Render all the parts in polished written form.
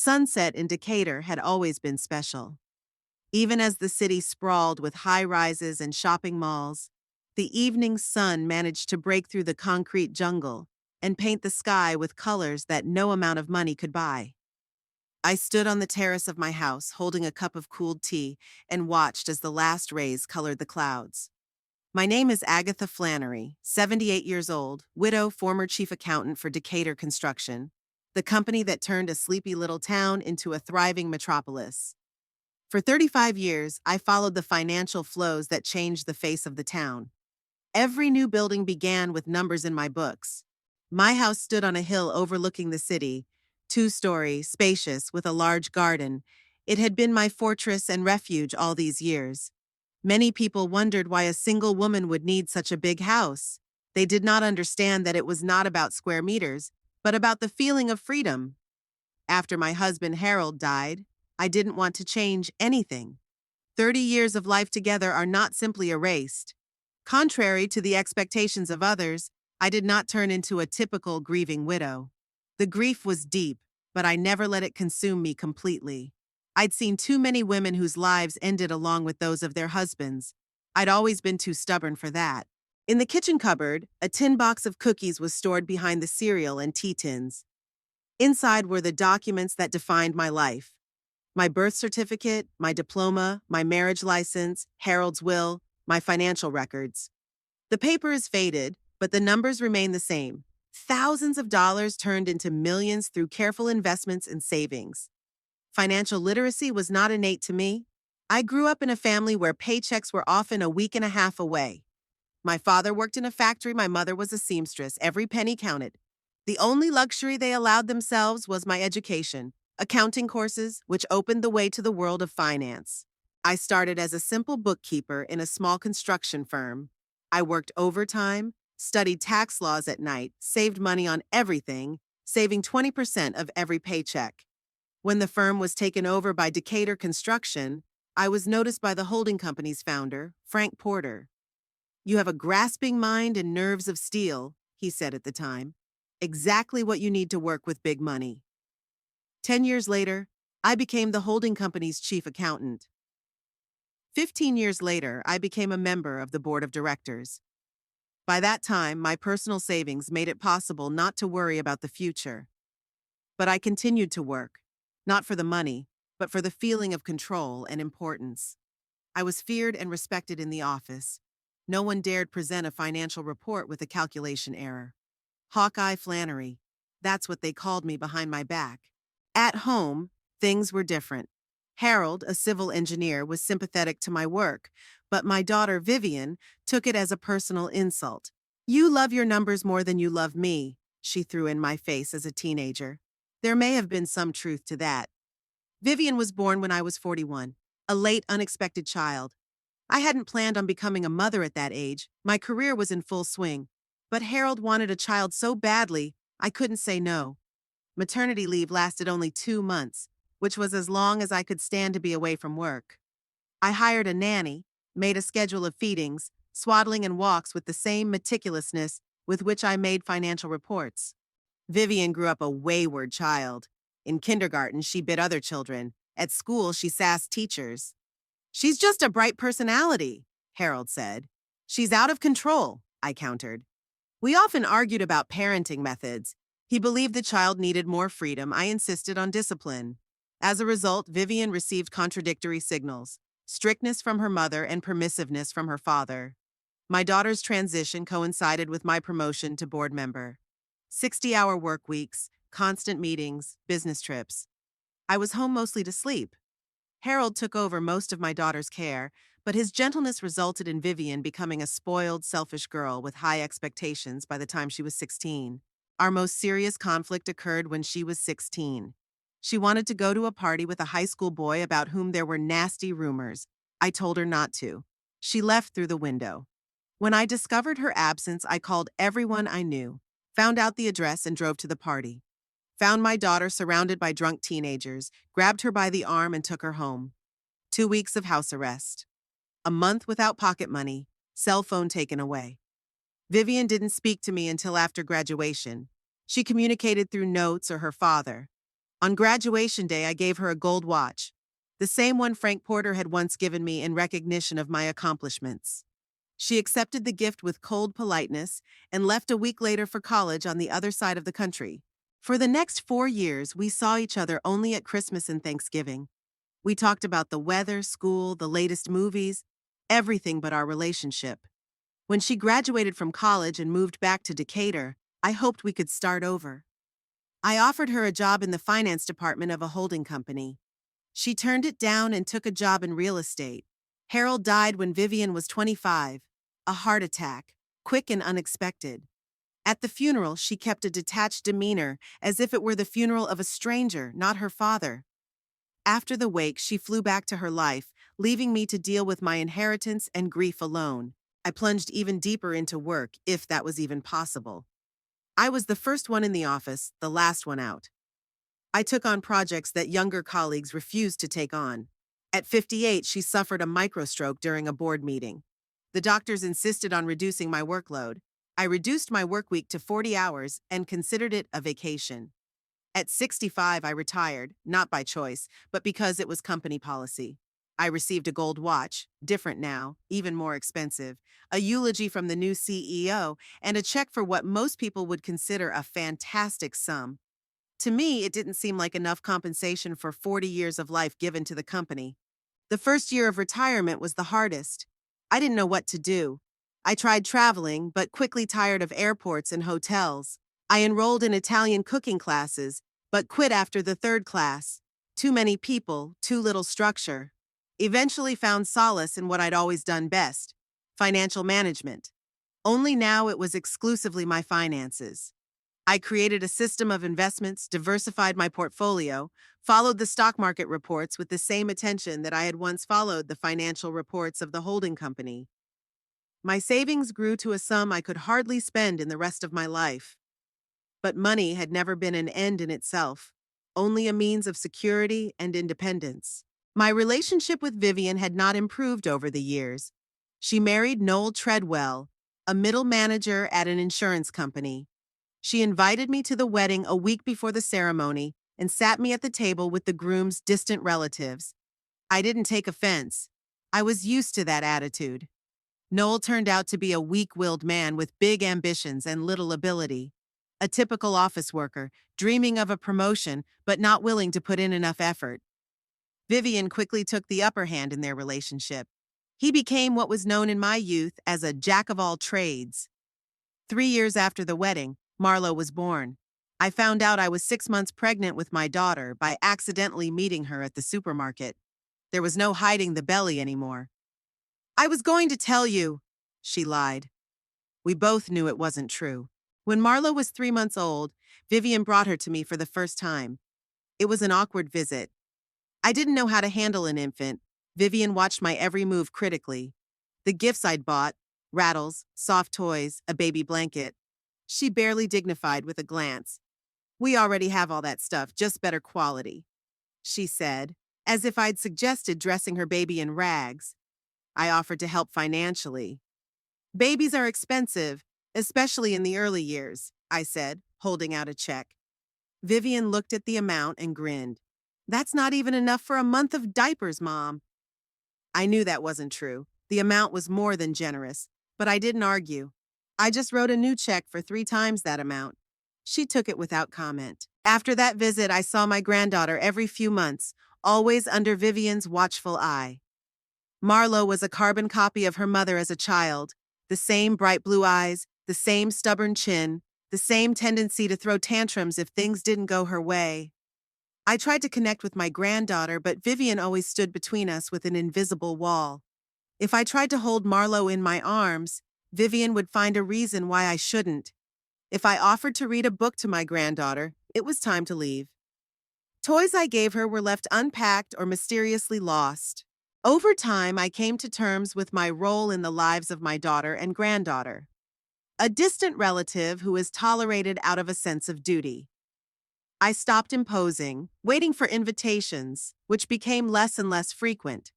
Sunset in Decatur had always been special. Even as the city sprawled with high-rises and shopping malls, the evening sun managed to break through the concrete jungle and paint the sky with colors that no amount of money could buy. I stood on the terrace of my house holding a cup of cooled tea and watched as the last rays colored the clouds. My name is Agatha Flannery, 78 years old, widow, former chief accountant for Decatur Construction, the company that turned a sleepy little town into a thriving metropolis. For 35 years, I followed the financial flows that changed the face of the town. Every new building began with numbers in my books. My house stood on a hill overlooking the city, two-story, spacious, with a large garden. It had been my fortress and refuge all these years. Many people wondered why a single woman would need such a big house. They did not understand that it was not about square meters, but about the feeling of freedom. After my husband Harold died, I didn't want to change anything. 30 years of life together are not simply erased. Contrary to the expectations of others, I did not turn into a typical grieving widow. The grief was deep, but I never let it consume me completely. I'd seen too many women whose lives ended along with those of their husbands. I'd always been too stubborn for that. In the kitchen cupboard, a tin box of cookies was stored behind the cereal and tea tins. Inside were the documents that defined my life. My birth certificate, my diploma, my marriage license, Harold's will, my financial records. The paper is faded, but the numbers remain the same. Thousands of dollars turned into millions through careful investments and savings. Financial literacy was not innate to me. I grew up in a family where paychecks were often a week and a half away. My father worked in a factory, my mother was a seamstress. Every penny counted. The only luxury they allowed themselves was my education, accounting courses, which opened the way to the world of finance. I started as a simple bookkeeper in a small construction firm. I worked overtime, studied tax laws at night, saved money on everything, saving 20% of every paycheck. When the firm was taken over by Decatur Construction, I was noticed by the holding company's founder, Frank Porter. "You have a grasping mind and nerves of steel," he said at the time. "Exactly what you need to work with big money." 10 years later, I became the holding company's chief accountant. 15 years later, I became a member of the board of directors. By that time, my personal savings made it possible not to worry about the future. But I continued to work, not for the money, but for the feeling of control and importance. I was feared and respected in the office. No one dared present a financial report with a calculation error. Hawkeye Flannery, that's what they called me behind my back. At home, things were different. Harold, a civil engineer, was sympathetic to my work, but my daughter Vivian took it as a personal insult. "You love your numbers more than you love me," she threw in my face as a teenager. There may have been some truth to that. Vivian was born when I was 41, a late, unexpected child. I hadn't planned on becoming a mother at that age. My career was in full swing. But Harold wanted a child so badly, I couldn't say no. Maternity leave lasted only 2 months, which was as long as I could stand to be away from work. I hired a nanny, made a schedule of feedings, swaddling and walks with the same meticulousness with which I made financial reports. Vivian grew up a wayward child. In kindergarten, she bit other children. At school, she sassed teachers. "She's just a bright personality," Harold said. "She's out of control," I countered. We often argued about parenting methods. He believed the child needed more freedom. I insisted on discipline. As a result, Vivian received contradictory signals: strictness from her mother and permissiveness from her father. My daughter's transition coincided with my promotion to board member. 60-hour work weeks, constant meetings, business trips. I was home mostly to sleep. Harold took over most of my daughter's care, but his gentleness resulted in Vivian becoming a spoiled, selfish girl with high expectations by the time she was 16. Our most serious conflict occurred when she was 16. She wanted to go to a party with a high school boy about whom there were nasty rumors. I told her not to. She left through the window. When I discovered her absence, I called everyone I knew, found out the address, and drove to the party. Found my daughter surrounded by drunk teenagers, grabbed her by the arm, and took her home. 2 weeks of house arrest. A month without pocket money, cell phone taken away. Vivian didn't speak to me until after graduation. She communicated through notes or her father. On graduation day, I gave her a gold watch, the same one Frank Porter had once given me in recognition of my accomplishments. She accepted the gift with cold politeness and left a week later for college on the other side of the country. For the next 4 years, we saw each other only at Christmas and Thanksgiving. We talked about the weather, school, the latest movies, everything but our relationship. When she graduated from college and moved back to Decatur, I hoped we could start over. I offered her a job in the finance department of a holding company. She turned it down and took a job in real estate. Harold died when Vivian was 25, a heart attack, quick and unexpected. At the funeral, she kept a detached demeanor, as if it were the funeral of a stranger, not her father. After the wake, she flew back to her life, leaving me to deal with my inheritance and grief alone. I plunged even deeper into work, if that was even possible. I was the first one in the office, the last one out. I took on projects that younger colleagues refused to take on. At 58, she suffered a microstroke during a board meeting. The doctors insisted on reducing my workload. I reduced my work week to 40 hours and considered it a vacation. At 65, I retired, not by choice, but because it was company policy. I received a gold watch, different now, even more expensive, a eulogy from the new CEO, and a check for what most people would consider a fantastic sum. To me, it didn't seem like enough compensation for 40 years of life given to the company. The first year of retirement was the hardest. I didn't know what to do. I tried traveling, but quickly tired of airports and hotels. I enrolled in Italian cooking classes, but quit after the third class. Too many people, too little structure. Eventually found solace in what I'd always done best, financial management. Only now it was exclusively my finances. I created a system of investments, diversified my portfolio, followed the stock market reports with the same attention that I had once followed the financial reports of the holding company. My savings grew to a sum I could hardly spend in the rest of my life. But money had never been an end in itself, only a means of security and independence. My relationship with Vivian had not improved over the years. She married Noel Treadwell, a middle manager at an insurance company. She invited me to the wedding a week before the ceremony and sat me at the table with the groom's distant relatives. I didn't take offense. I was used to that attitude. Noel turned out to be a weak-willed man with big ambitions and little ability. A typical office worker, dreaming of a promotion but not willing to put in enough effort. Vivian quickly took the upper hand in their relationship. He became what was known in my youth as a jack of all trades. 3 years after the wedding, Marlo was born. I found out I was 6 months pregnant with my daughter by accidentally meeting her at the supermarket. There was no hiding the belly anymore. "I was going to tell you," she lied. We both knew it wasn't true. When Marlo was 3 months old, Vivian brought her to me for the first time. It was an awkward visit. I didn't know how to handle an infant. Vivian watched my every move critically. The gifts I'd bought, rattles, soft toys, a baby blanket, she barely dignified with a glance. "We already have all that stuff, just better quality," she said, as if I'd suggested dressing her baby in rags. I offered to help financially. "Babies are expensive, especially in the early years," I said, holding out a check. Vivian looked at the amount and grinned. "That's not even enough for a month of diapers, Mom." I knew that wasn't true. The amount was more than generous, but I didn't argue. I just wrote a new check for 3 times that amount. She took it without comment. After that visit, I saw my granddaughter every few months, always under Vivian's watchful eye. Marlo was a carbon copy of her mother as a child. The same bright blue eyes, the same stubborn chin, the same tendency to throw tantrums if things didn't go her way. I tried to connect with my granddaughter, but Vivian always stood between us with an invisible wall. If I tried to hold Marlo in my arms, Vivian would find a reason why I shouldn't. If I offered to read a book to my granddaughter, it was time to leave. Toys I gave her were left unpacked or mysteriously lost. Over time, I came to terms with my role in the lives of my daughter and granddaughter. A distant relative who is tolerated out of a sense of duty. I stopped imposing, waiting for invitations, which became less and less frequent.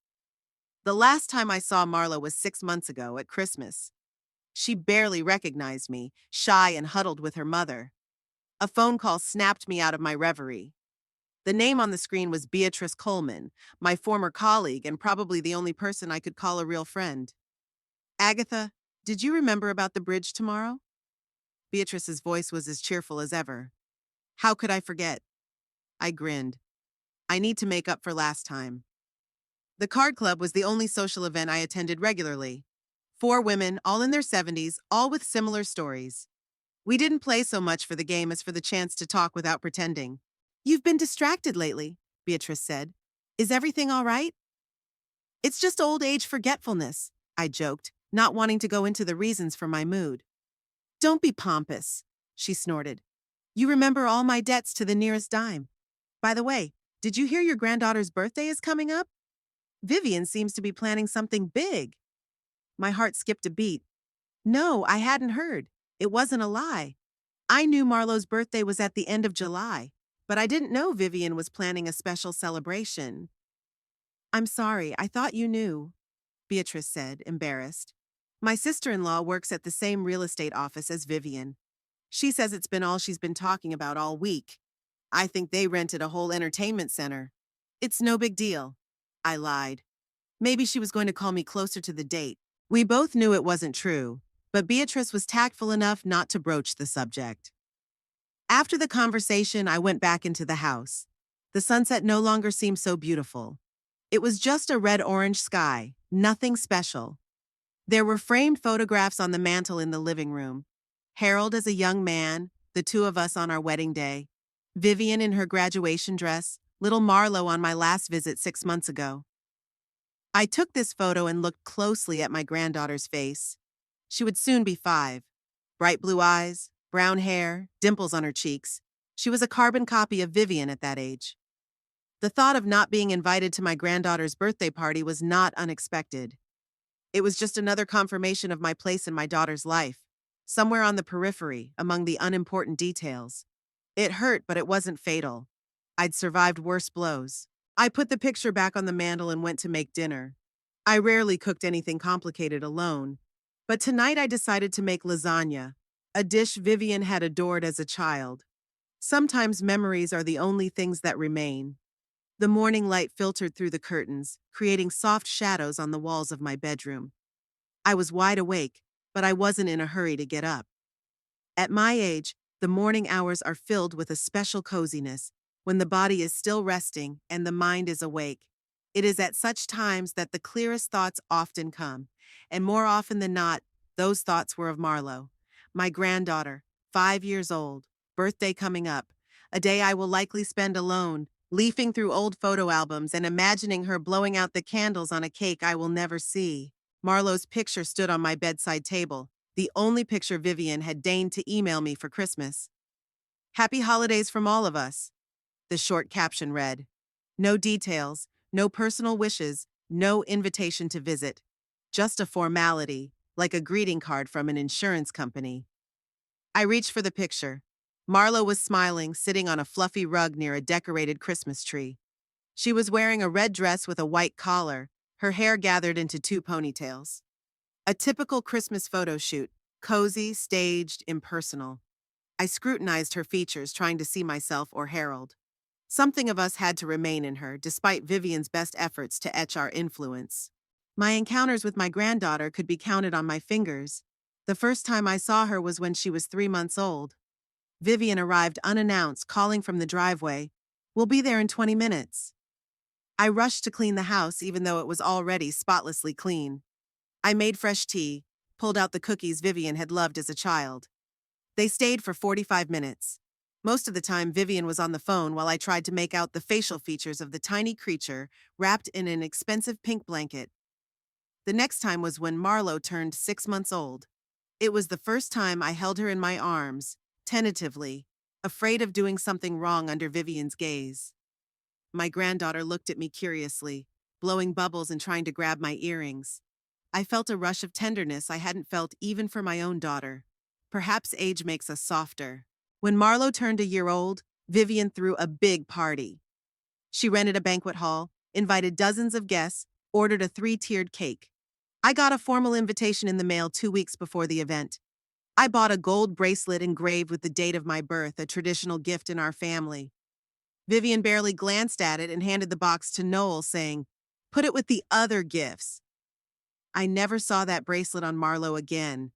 The last time I saw Marlo was 6 months ago at Christmas. She barely recognized me, shy and huddled with her mother. A phone call snapped me out of my reverie. The name on the screen was Beatrice Coleman, my former colleague and probably the only person I could call a real friend. Agatha, did you remember about the bridge tomorrow? Beatrice's voice was as cheerful as ever. How could I forget? I grinned. I need to make up for last time. The card club was the only social event I attended regularly. 4 women, all in their 70s, all with similar stories. We didn't play so much for the game as for the chance to talk without pretending. You've been distracted lately, Beatrice said. Is everything all right? It's just old age forgetfulness, I joked, not wanting to go into the reasons for my mood. Don't be pompous, she snorted. You remember all my debts to the nearest dime. By the way, did you hear your granddaughter's birthday is coming up? Vivian seems to be planning something big. My heart skipped a beat. No, I hadn't heard. It wasn't a lie. I knew Marlowe's birthday was at the end of July, but I didn't know Vivian was planning a special celebration. I'm sorry, I thought you knew, Beatrice said, embarrassed. My sister-in-law works at the same real estate office as Vivian. She says it's been all she's been talking about all week. I think they rented a whole entertainment center. It's no big deal. I lied. Maybe she was going to call me closer to the date. We both knew it wasn't true, but Beatrice was tactful enough not to broach the subject. After the conversation, I went back into the house. The sunset no longer seemed so beautiful. It was just a red-orange sky, nothing special. There were framed photographs on the mantel in the living room. Harold as a young man, the 2 of us on our wedding day. Vivian in her graduation dress, little Marlowe on my last visit 6 months ago. I took this photo and looked closely at my granddaughter's face. She would soon be 5. Bright blue eyes, brown hair, dimples on her cheeks. She was a carbon copy of Vivian at that age. The thought of not being invited to my granddaughter's birthday party was not unexpected. It was just another confirmation of my place in my daughter's life, somewhere on the periphery, among the unimportant details. It hurt, but it wasn't fatal. I'd survived worse blows. I put the picture back on the mantel and went to make dinner. I rarely cooked anything complicated alone, but tonight I decided to make lasagna, a dish Vivian had adored as a child. Sometimes memories are the only things that remain. The morning light filtered through the curtains, creating soft shadows on the walls of my bedroom. I was wide awake, but I wasn't in a hurry to get up. At my age, the morning hours are filled with a special coziness, when the body is still resting and the mind is awake. It is at such times that the clearest thoughts often come, and more often than not, those thoughts were of Marlowe, my granddaughter, 5 years old, birthday coming up, a day I will likely spend alone, leafing through old photo albums and imagining her blowing out the candles on a cake I will never see. Marlowe's picture stood on my bedside table, the only picture Vivian had deigned to email me for Christmas. Happy holidays from all of us, the short caption read. No details, no personal wishes, no invitation to visit. Just a formality, like a greeting card from an insurance company. I reached for the picture. Marlowe was smiling, sitting on a fluffy rug near a decorated Christmas tree. She was wearing a red dress with a white collar, her hair gathered into 2 ponytails. A typical Christmas photo shoot, cozy, staged, impersonal. I scrutinized her features, trying to see myself or Harold. Something of us had to remain in her, despite Vivian's best efforts to etch our influence. My encounters with my granddaughter could be counted on my fingers. The first time I saw her was when she was 3 months old. Vivian arrived unannounced, calling from the driveway, "We'll be there in 20 minutes." I rushed to clean the house, even though it was already spotlessly clean. I made fresh tea, pulled out the cookies Vivian had loved as a child. They stayed for 45 minutes. Most of the time, Vivian was on the phone while I tried to make out the facial features of the tiny creature wrapped in an expensive pink blanket. The next time was when Marlowe turned 6 months old. It was the first time I held her in my arms, tentatively, afraid of doing something wrong under Vivian's gaze. My granddaughter looked at me curiously, blowing bubbles and trying to grab my earrings. I felt a rush of tenderness I hadn't felt even for my own daughter. Perhaps age makes us softer. When Marlowe turned a year old, Vivian threw a big party. She rented a banquet hall, invited dozens of guests, ordered a 3-tiered cake. I got a formal invitation in the mail 2 weeks before the event. I bought a gold bracelet engraved with the date of my birth, a traditional gift in our family. Vivian barely glanced at it and handed the box to Noel, saying, "Put it with the other gifts." I never saw that bracelet on Marlowe again.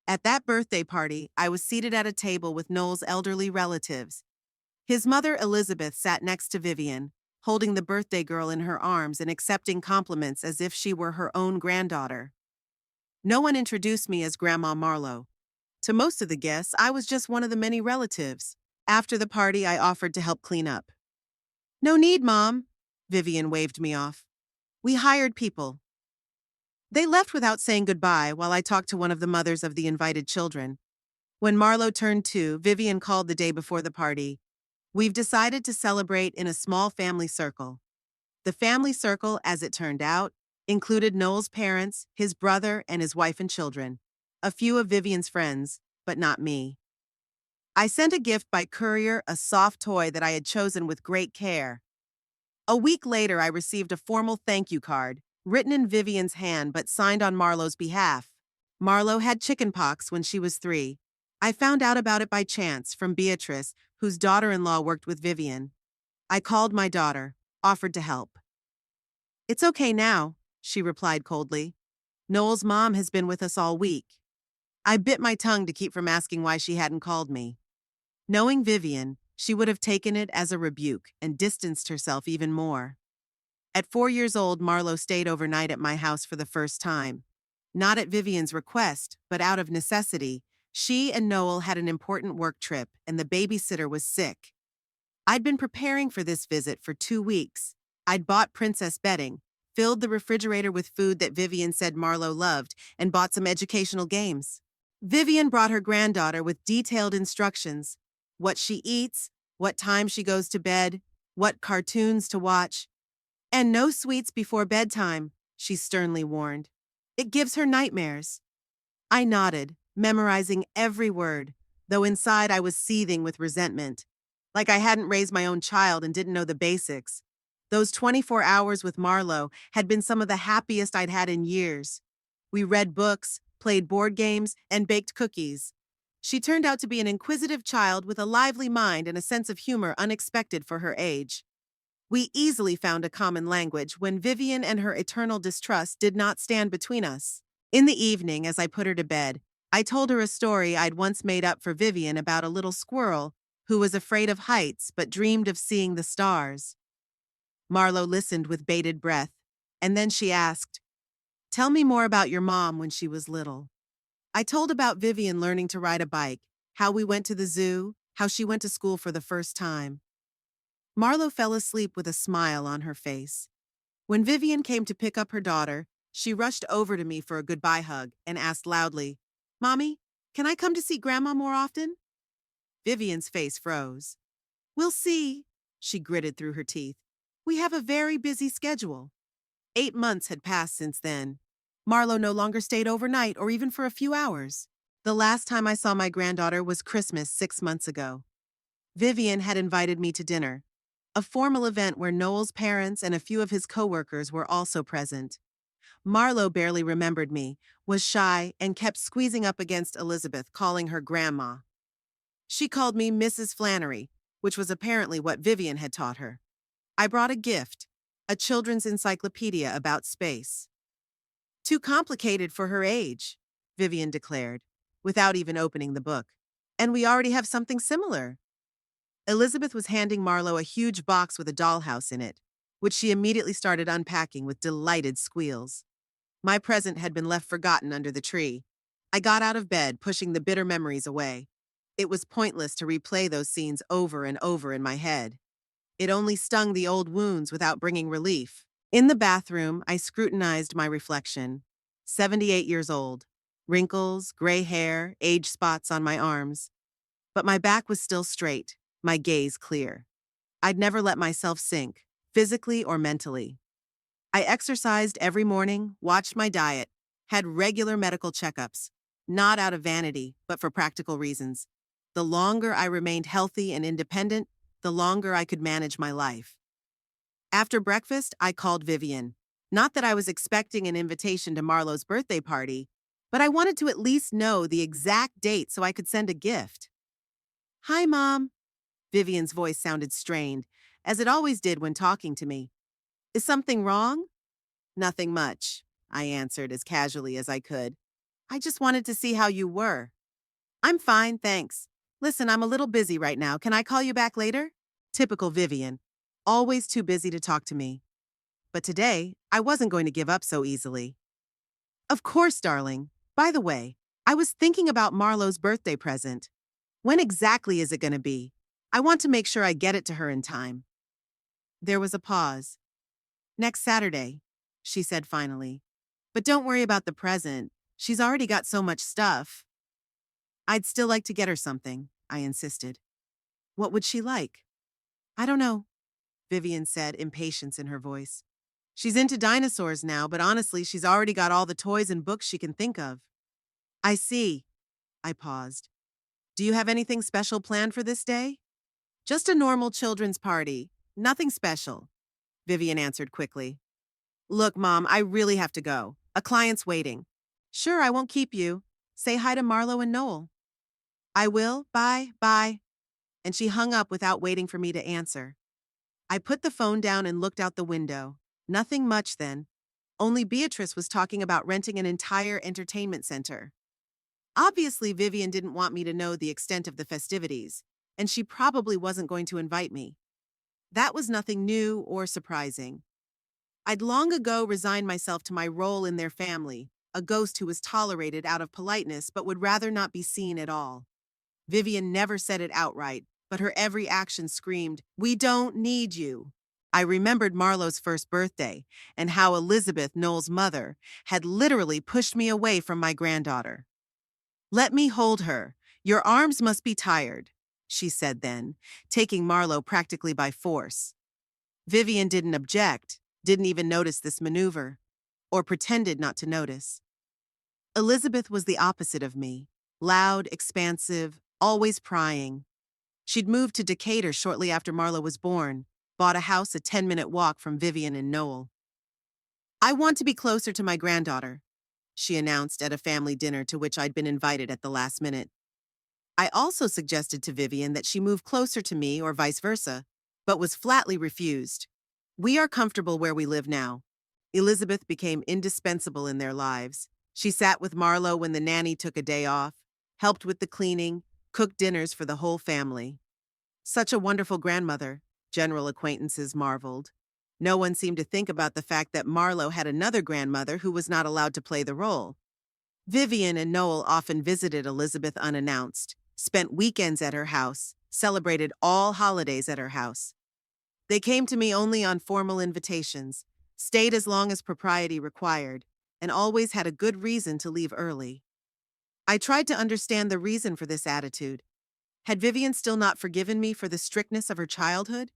At that birthday party, I was seated at a table with Noel's elderly relatives. His mother, Elizabeth, sat next to Vivian, holding the birthday girl in her arms and accepting compliments as if she were her own granddaughter. No one introduced me as Grandma Marlowe. To most of the guests, I was just one of the many relatives. After the party, I offered to help clean up. "No need, Mom," Vivian waved me off. "We hired people." They left without saying goodbye while I talked to one of the mothers of the invited children. When Marlowe turned 2, Vivian called the day before the party. "We've decided to celebrate in a small family circle." The family circle, as it turned out, included Noel's parents, his brother, and his wife and children. A few of Vivian's friends, but not me. I sent a gift by courier, a soft toy that I had chosen with great care. A week later, I received a formal thank you card, written in Vivian's hand but signed on Marlowe's behalf. Marlowe had chickenpox when she was 3. I found out about it by chance from Beatrice, whose daughter-in-law worked with Vivian. I called my daughter, offered to help. "It's okay now," she replied coldly. "Noel's mom has been with us all week." I bit my tongue to keep from asking why she hadn't called me. Knowing Vivian, she would have taken it as a rebuke and distanced herself even more. At 4 years old, Marlowe stayed overnight at my house for the first time. Not at Vivian's request, but out of necessity. She and Noel had an important work trip, and the babysitter was sick. I'd been preparing for this visit for 2 weeks. I'd bought princess bedding, filled the refrigerator with food that Vivian said Marlowe loved, and bought some educational games. Vivian brought her granddaughter with detailed instructions: what she eats, what time she goes to bed, what cartoons to watch. "And no sweets before bedtime," she sternly warned. "It gives her nightmares." I nodded, memorizing every word, though inside I was seething with resentment. Like I hadn't raised my own child and didn't know the basics. Those 24 hours with Marlowe had been some of the happiest I'd had in years. We read books, played board games, and baked cookies. She turned out to be an inquisitive child with a lively mind and a sense of humor unexpected for her age. We easily found a common language when Vivian and her eternal distrust did not stand between us. In the evening, as I put her to bed, I told her a story I'd once made up for Vivian about a little squirrel who was afraid of heights but dreamed of seeing the stars. Marlowe listened with bated breath, and then she asked, "Tell me more about your mom when she was little." I told about Vivian learning to ride a bike, how we went to the zoo, how she went to school for the first time. Marlowe fell asleep with a smile on her face. When Vivian came to pick up her daughter, she rushed over to me for a goodbye hug and asked loudly, "Mommy, can I come to see Grandma more often?" Vivian's face froze. "We'll see," she gritted through her teeth. "We have a very busy schedule." 8 months had passed since then. Marlowe no longer stayed overnight or even for a few hours. The last time I saw my granddaughter was Christmas 6 months ago. Vivian had invited me to dinner, a formal event where Noel's parents and a few of his coworkers were also present. Marlowe barely remembered me, was shy, and kept squeezing up against Elizabeth, calling her Grandma. She called me Mrs. Flannery, which was apparently what Vivian had taught her. I brought a gift, a children's encyclopedia about space. "Too complicated for her age," Vivian declared, without even opening the book. "And we already have something similar." Elizabeth was handing Marlowe a huge box with a dollhouse in it, which she immediately started unpacking with delighted squeals. My present had been left forgotten under the tree. I got out of bed, pushing the bitter memories away. It was pointless to replay those scenes over and over in my head. It only stung the old wounds without bringing relief. In the bathroom, I scrutinized my reflection. 78 years old. Wrinkles, gray hair, age spots on my arms. But my back was still straight, my gaze clear. I'd never let myself sink, physically or mentally. I exercised every morning, watched my diet, had regular medical checkups, not out of vanity, but for practical reasons. The longer I remained healthy and independent, the longer I could manage my life. After breakfast, I called Vivian. Not that I was expecting an invitation to Marlowe's birthday party, but I wanted to at least know the exact date so I could send a gift. "Hi, Mom." Vivian's voice sounded strained, as it always did when talking to me. Is something wrong? Nothing much, I answered as casually as I could. I just wanted to see how you were. I'm fine, thanks. Listen, I'm a little busy right now. Can I call you back later? Typical Vivian. Always too busy to talk to me. But today, I wasn't going to give up so easily. Of course, darling. By the way, I was thinking about Marlowe's birthday present. When exactly is it going to be? I want to make sure I get it to her in time. There was a pause. Next Saturday, she said finally. But don't worry about the present. She's already got so much stuff. I'd still like to get her something, I insisted. What would she like? I don't know, Vivian said, impatience in her voice. She's into dinosaurs now, but honestly, she's already got all the toys and books she can think of. I see. I paused. Do you have anything special planned for this day? Just a normal children's party. Nothing special, Vivian answered quickly. Look, Mom, I really have to go. A client's waiting. Sure, I won't keep you. Say hi to Marlo and Noel. I will. Bye, bye. And she hung up without waiting for me to answer. I put the phone down and looked out the window. Nothing much then. Only Beatrice was talking about renting an entire entertainment center. Obviously, Vivian didn't want me to know the extent of the festivities, and she probably wasn't going to invite me. That was nothing new or surprising. I'd long ago resigned myself to my role in their family, a ghost who was tolerated out of politeness but would rather not be seen at all. Vivian never said it outright, but her every action screamed, "We don't need you." I remembered Marlowe's first birthday and how Elizabeth, Noel's mother, had literally pushed me away from my granddaughter. Let me hold her. Your arms must be tired, she said then, taking Marlo practically by force. Vivian didn't object, didn't even notice this maneuver, or pretended not to notice. Elizabeth was the opposite of me, loud, expansive, always prying. She'd moved to Decatur shortly after Marlo was born, bought a house a 10-minute walk from Vivian and Noel. I want to be closer to my granddaughter, she announced at a family dinner to which I'd been invited at the last minute. I also suggested to Vivian that she move closer to me or vice versa, but was flatly refused. We are comfortable where we live now. Elizabeth became indispensable in their lives. She sat with Marlo when the nanny took a day off, helped with the cleaning, cooked dinners for the whole family. Such a wonderful grandmother, general acquaintances marveled. No one seemed to think about the fact that Marlo had another grandmother who was not allowed to play the role. Vivian and Noel often visited Elizabeth unannounced, spent weekends at her house, celebrated all holidays at her house. They came to me only on formal invitations, stayed as long as propriety required, and always had a good reason to leave early. I tried to understand the reason for this attitude. Had Vivian still not forgiven me for the strictness of her childhood?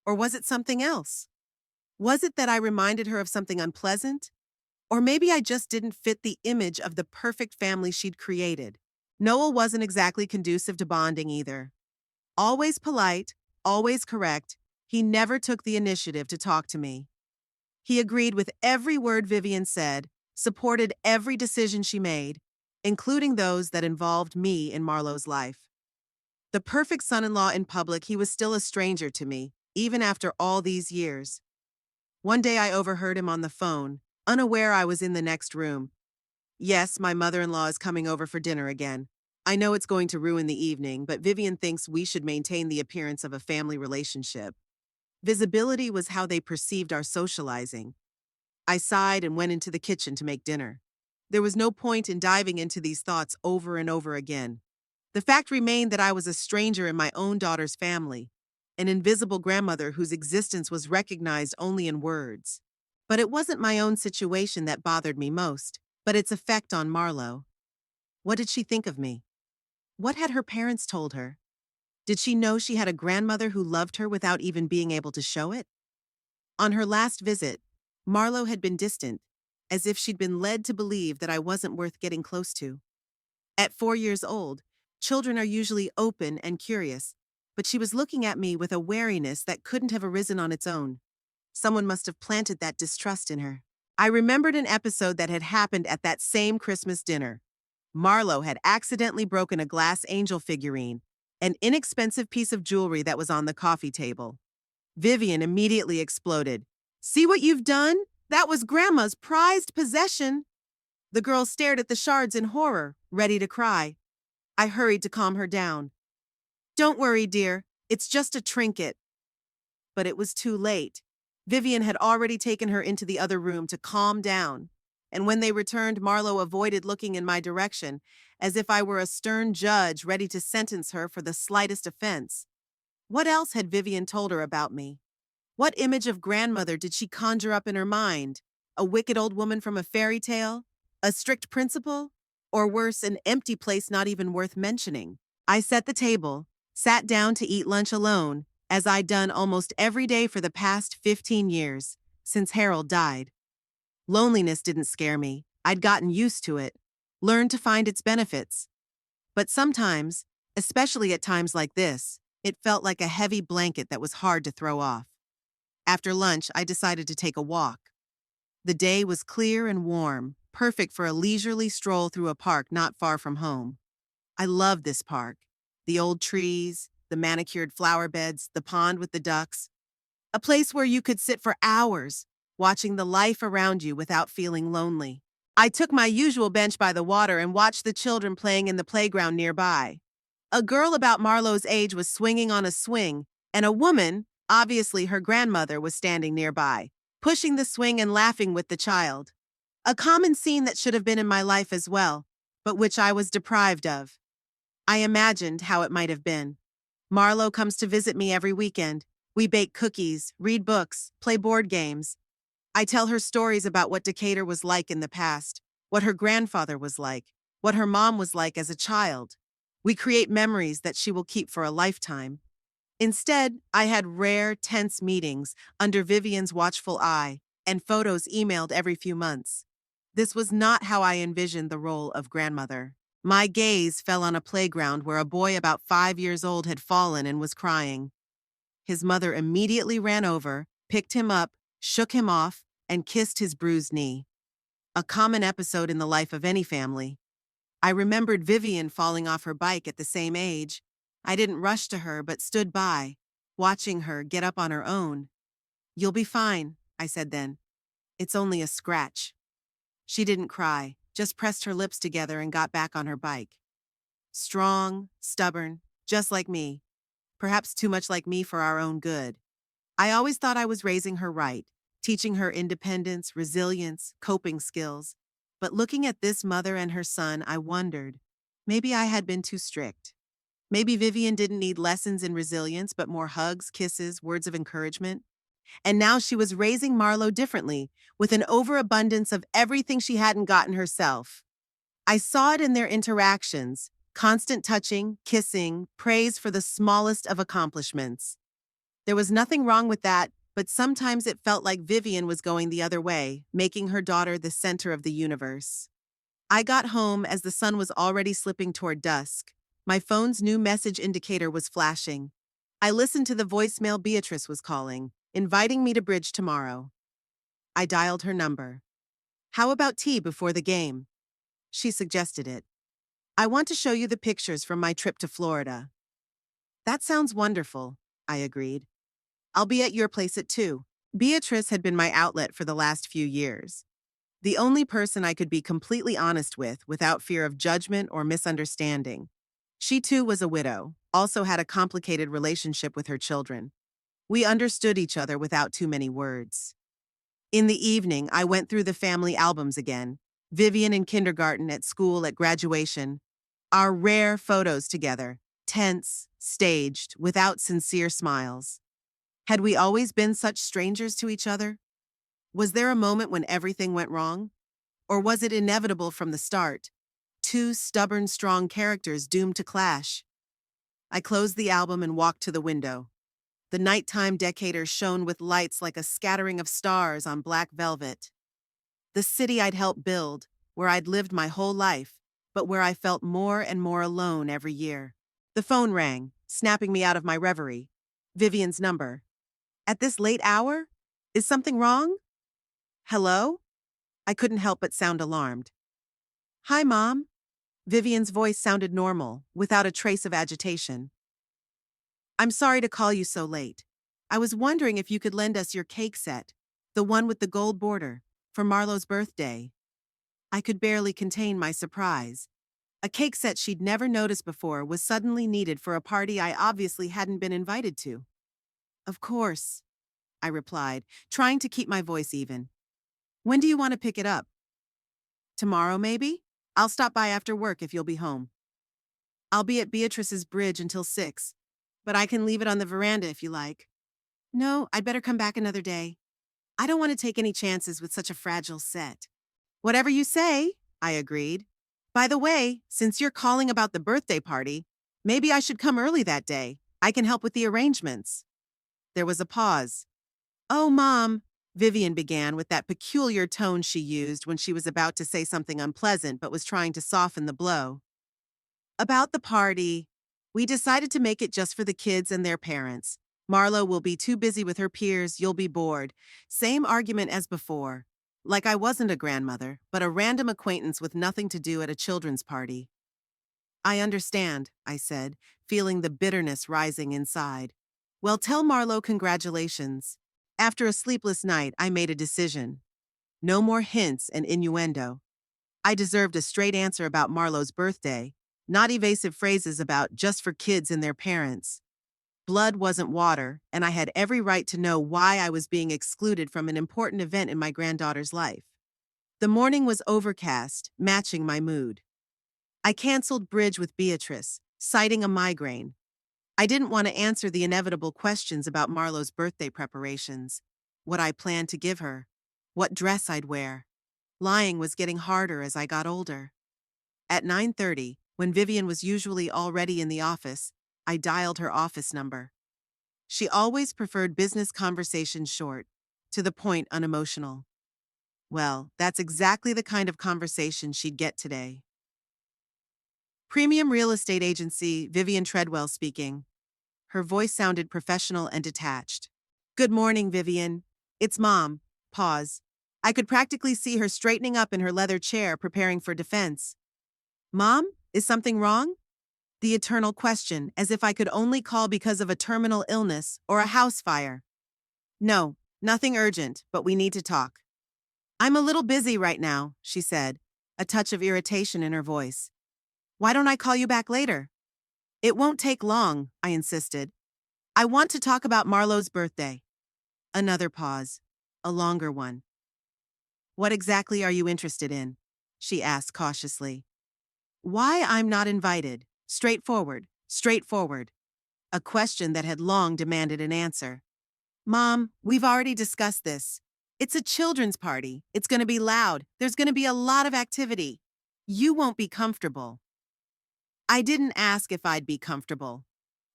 Or was it something else? Was it that I reminded her of something unpleasant? Or maybe I just didn't fit the image of the perfect family she'd created. Noel wasn't exactly conducive to bonding either. Always polite, always correct, he never took the initiative to talk to me. He agreed with every word Vivian said, supported every decision she made, including those that involved me in Marlowe's life. The perfect son-in-law in public, he was still a stranger to me, even after all these years. One day I overheard him on the phone, unaware I was in the next room. Yes, my mother-in-law is coming over for dinner again. I know it's going to ruin the evening, but Vivian thinks we should maintain the appearance of a family relationship. Visibility was how they perceived our socializing. I sighed and went into the kitchen to make dinner. There was no point in diving into these thoughts over and over again. The fact remained that I was a stranger in my own daughter's family, an invisible grandmother whose existence was recognized only in words. But it wasn't my own situation that bothered me most, but its effect on Marlo. What did she think of me? What had her parents told her? Did she know she had a grandmother who loved her without even being able to show it? On her last visit, Marlo had been distant, as if she'd been led to believe that I wasn't worth getting close to. At 4 years old, children are usually open and curious, but she was looking at me with a wariness that couldn't have arisen on its own. Someone must have planted that distrust in her. I remembered an episode that had happened at that same Christmas dinner. Marlo had accidentally broken a glass angel figurine, an inexpensive piece of jewelry that was on the coffee table. Vivian immediately exploded. "See what you've done? That was Grandma's prized possession." The girl stared at the shards in horror, ready to cry. I hurried to calm her down. "Don't worry, dear. It's just a trinket." But it was too late. Vivian had already taken her into the other room to calm down. And when they returned, Marlo avoided looking in my direction, as if I were a stern judge ready to sentence her for the slightest offense. What else had Vivian told her about me? What image of grandmother did she conjure up in her mind? A wicked old woman from a fairy tale? A strict principal? Or worse, an empty place not even worth mentioning? I set the table, sat down to eat lunch alone, as I'd done almost every day for the past 15 years, since Harold died. Loneliness didn't scare me. I'd gotten used to it, learned to find its benefits. But sometimes, especially at times like this, it felt like a heavy blanket that was hard to throw off. After lunch, I decided to take a walk. The day was clear and warm, perfect for a leisurely stroll through a park not far from home. I loved this park. The old trees, the manicured flower beds, the pond with the ducks. A place where you could sit for hours, watching the life around you without feeling lonely. I took my usual bench by the water and watched the children playing in the playground nearby. A girl about Marlo's age was swinging on a swing, and a woman, obviously her grandmother, was standing nearby, pushing the swing and laughing with the child. A common scene that should have been in my life as well, but which I was deprived of. I imagined how it might have been. Marlo comes to visit me every weekend. We bake cookies, read books, play board games. I tell her stories about what Decatur was like in the past, what her grandfather was like, what her mom was like as a child. We create memories that she will keep for a lifetime. Instead, I had rare, tense meetings under Vivian's watchful eye and photos emailed every few months. This was not how I envisioned the role of grandmother. My gaze fell on a playground where a boy about 5 years old had fallen and was crying. His mother immediately ran over, picked him up, shook him off, and kissed his bruised knee. A common episode in the life of any family. I remembered Vivian falling off her bike at the same age. I didn't rush to her but stood by, watching her get up on her own. "You'll be fine," I said then. "It's only a scratch." She didn't cry, just pressed her lips together and got back on her bike. Strong, stubborn, just like me. Perhaps too much like me for our own good. I always thought I was raising her right, teaching her independence, resilience, coping skills. But looking at this mother and her son, I wondered, maybe I had been too strict. Maybe Vivian didn't need lessons in resilience, but more hugs, kisses, words of encouragement. And now she was raising Marlo differently, with an overabundance of everything she hadn't gotten herself. I saw it in their interactions, constant touching, kissing, praise for the smallest of accomplishments. There was nothing wrong with that, but sometimes it felt like Vivian was going the other way, making her daughter the center of the universe. I got home as the sun was already slipping toward dusk. My phone's new message indicator was flashing. I listened to the voicemail Beatrice was calling, inviting me to bridge tomorrow. I dialed her number. "How about tea before the game?" She suggested it. "I want to show you the pictures from my trip to Florida." "That sounds wonderful," I agreed. "I'll be at your place at 2. Beatrice had been my outlet for the last few years. The only person I could be completely honest with without fear of judgment or misunderstanding. She too was a widow, also had a complicated relationship with her children. We understood each other without too many words. In the evening, I went through the family albums again. Vivian in kindergarten, at school, at graduation. Our rare photos together, tense, staged, without sincere smiles. Had we always been such strangers to each other? Was there a moment when everything went wrong? Or was it inevitable from the start? Two stubborn, strong characters doomed to clash. I closed the album and walked to the window. The nighttime Decatur shone with lights like a scattering of stars on black velvet. The city I'd helped build, where I'd lived my whole life, but where I felt more and more alone every year. The phone rang, snapping me out of my reverie. Vivian's number. "At this late hour? Is something wrong?" "Hello?" I couldn't help but sound alarmed. "Hi, Mom." Vivian's voice sounded normal, without a trace of agitation. "I'm sorry to call you so late. I was wondering if you could lend us your cake set, the one with the gold border, for Marlowe's birthday. I could barely contain my surprise. A cake set she'd never noticed before was suddenly needed for a party I obviously hadn't been invited to. Of course, I replied, trying to keep my voice even. When do you want to pick it up? Tomorrow, maybe? I'll stop by after work if you'll be home. I'll be at Beatrice's bridge until 6, but I can leave it on the veranda if you like. No, I'd better come back another day. I don't want to take any chances with such a fragile set. Whatever you say, I agreed. By the way, since you're calling about the birthday party, maybe I should come early that day. I can help with the arrangements. There was a pause. Oh, Mom, Vivian began with that peculiar tone she used when she was about to say something unpleasant but was trying to soften the blow. About the party, we decided to make it just for the kids and their parents. Marlo will be too busy with her peers, you'll be bored. Same argument as before. Like I wasn't a grandmother, but a random acquaintance with nothing to do at a children's party. I understand, I said, feeling the bitterness rising inside. Well, tell Marlo congratulations. After a sleepless night, I made a decision. No more hints and innuendo. I deserved a straight answer about Marlo's birthday, not evasive phrases about just for kids and their parents. Blood wasn't water, and I had every right to know why I was being excluded from an important event in my granddaughter's life. The morning was overcast, matching my mood. I canceled bridge with Beatrice, citing a migraine. I didn't want to answer the inevitable questions about Marlo's birthday preparations, what I planned to give her, what dress I'd wear. Lying was getting harder as I got older. At 9:30, when Vivian was usually already in the office, I dialed her office number. She always preferred business conversations short, to the point unemotional. Well, that's exactly the kind of conversation she'd get today. Premium Real Estate Agency, Vivian Treadwell speaking. Her voice sounded professional and detached. Good morning, Vivian. It's Mom. Pause. I could practically see her straightening up in her leather chair, preparing for defense. Mom, is something wrong? The eternal question, as if I could only call because of a terminal illness or a house fire. No, nothing urgent, but we need to talk. I'm a little busy right now, she said, a touch of irritation in her voice. Why don't I call you back later? It won't take long, I insisted. I want to talk about Marlo's birthday. Another pause. A longer one. What exactly are you interested in? She asked cautiously. Why I'm not invited. Straightforward, straightforward. A question that had long demanded an answer. Mom, we've already discussed this. It's a children's party. It's going to be loud. There's going to be a lot of activity. You won't be comfortable. I didn't ask if I'd be comfortable.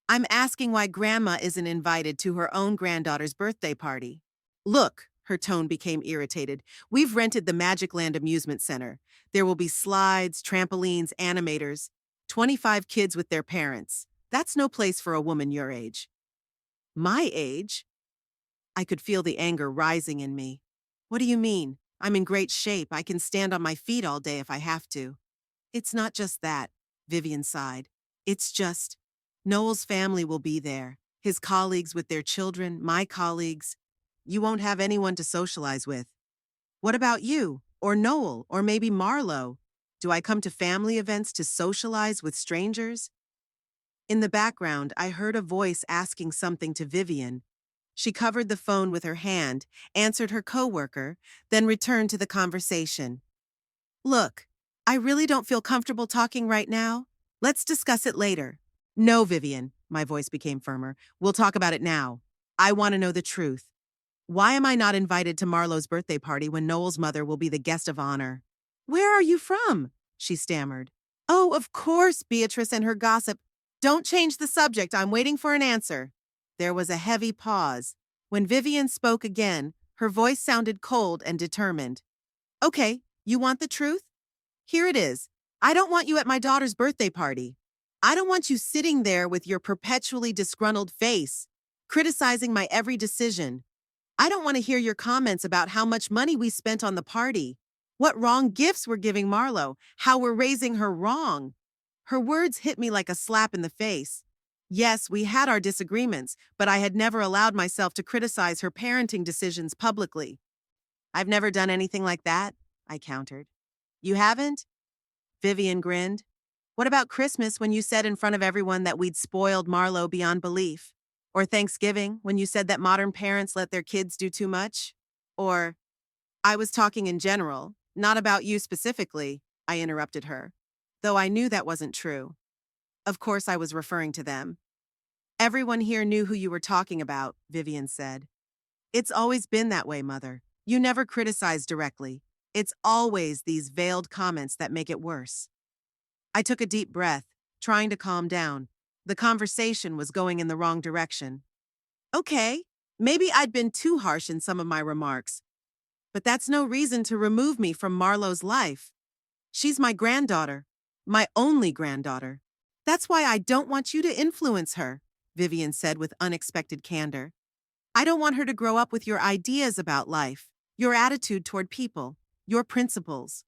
I'm asking why Grandma isn't invited to her own granddaughter's birthday party. Look, her tone became irritated. We've rented the Magic Land Amusement Center. There will be slides, trampolines, animators. 25 kids with their parents. That's no place for a woman your age. My age? I could feel the anger rising in me. What do you mean? I'm in great shape. I can stand on my feet all day if I have to. It's not just that, Vivian sighed. It's just, Noel's family will be there. His colleagues with their children, my colleagues. You won't have anyone to socialize with. What about you? Or Noel? Or maybe Marlo? Do I come to family events to socialize with strangers? In the background, I heard a voice asking something to Vivian. She covered the phone with her hand, answered her coworker, then returned to the conversation. Look, I really don't feel comfortable talking right now. Let's discuss it later. No, Vivian, my voice became firmer. We'll talk about it now. I want to know the truth. Why am I not invited to Marlo's birthday party when Noel's mother will be the guest of honor? Where are you from? She stammered. Oh, of course, Beatrice and her gossip. Don't change the subject. I'm waiting for an answer. There was a heavy pause. When Vivian spoke again, her voice sounded cold and determined. Okay, you want the truth? Here it is. I don't want you at my daughter's birthday party. I don't want you sitting there with your perpetually disgruntled face, criticizing my every decision. I don't want to hear your comments about how much money we spent on the party, what wrong gifts we're giving Marlo, how we're raising her wrong. Her words hit me like a slap in the face. Yes, we had our disagreements, but I had never allowed myself to criticize her parenting decisions publicly. I've never done anything like that, I countered. You haven't? Vivian grinned. What about Christmas when you said in front of everyone that we'd spoiled Marlowe beyond belief? Or Thanksgiving when you said that modern parents let their kids do too much? Or, I was talking in general, not about you specifically, I interrupted her, though I knew that wasn't true. Of course, I was referring to them. Everyone here knew who you were talking about, Vivian said. It's always been that way, Mother. You never criticize directly. It's always these veiled comments that make it worse. I took a deep breath, trying to calm down. The conversation was going in the wrong direction. Okay, maybe I'd been too harsh in some of my remarks, but that's no reason to remove me from Marlowe's life. She's my granddaughter, my only granddaughter. That's why I don't want you to influence her, Vivian said with unexpected candor. I don't want her to grow up with your ideas about life, your attitude toward people, your principles.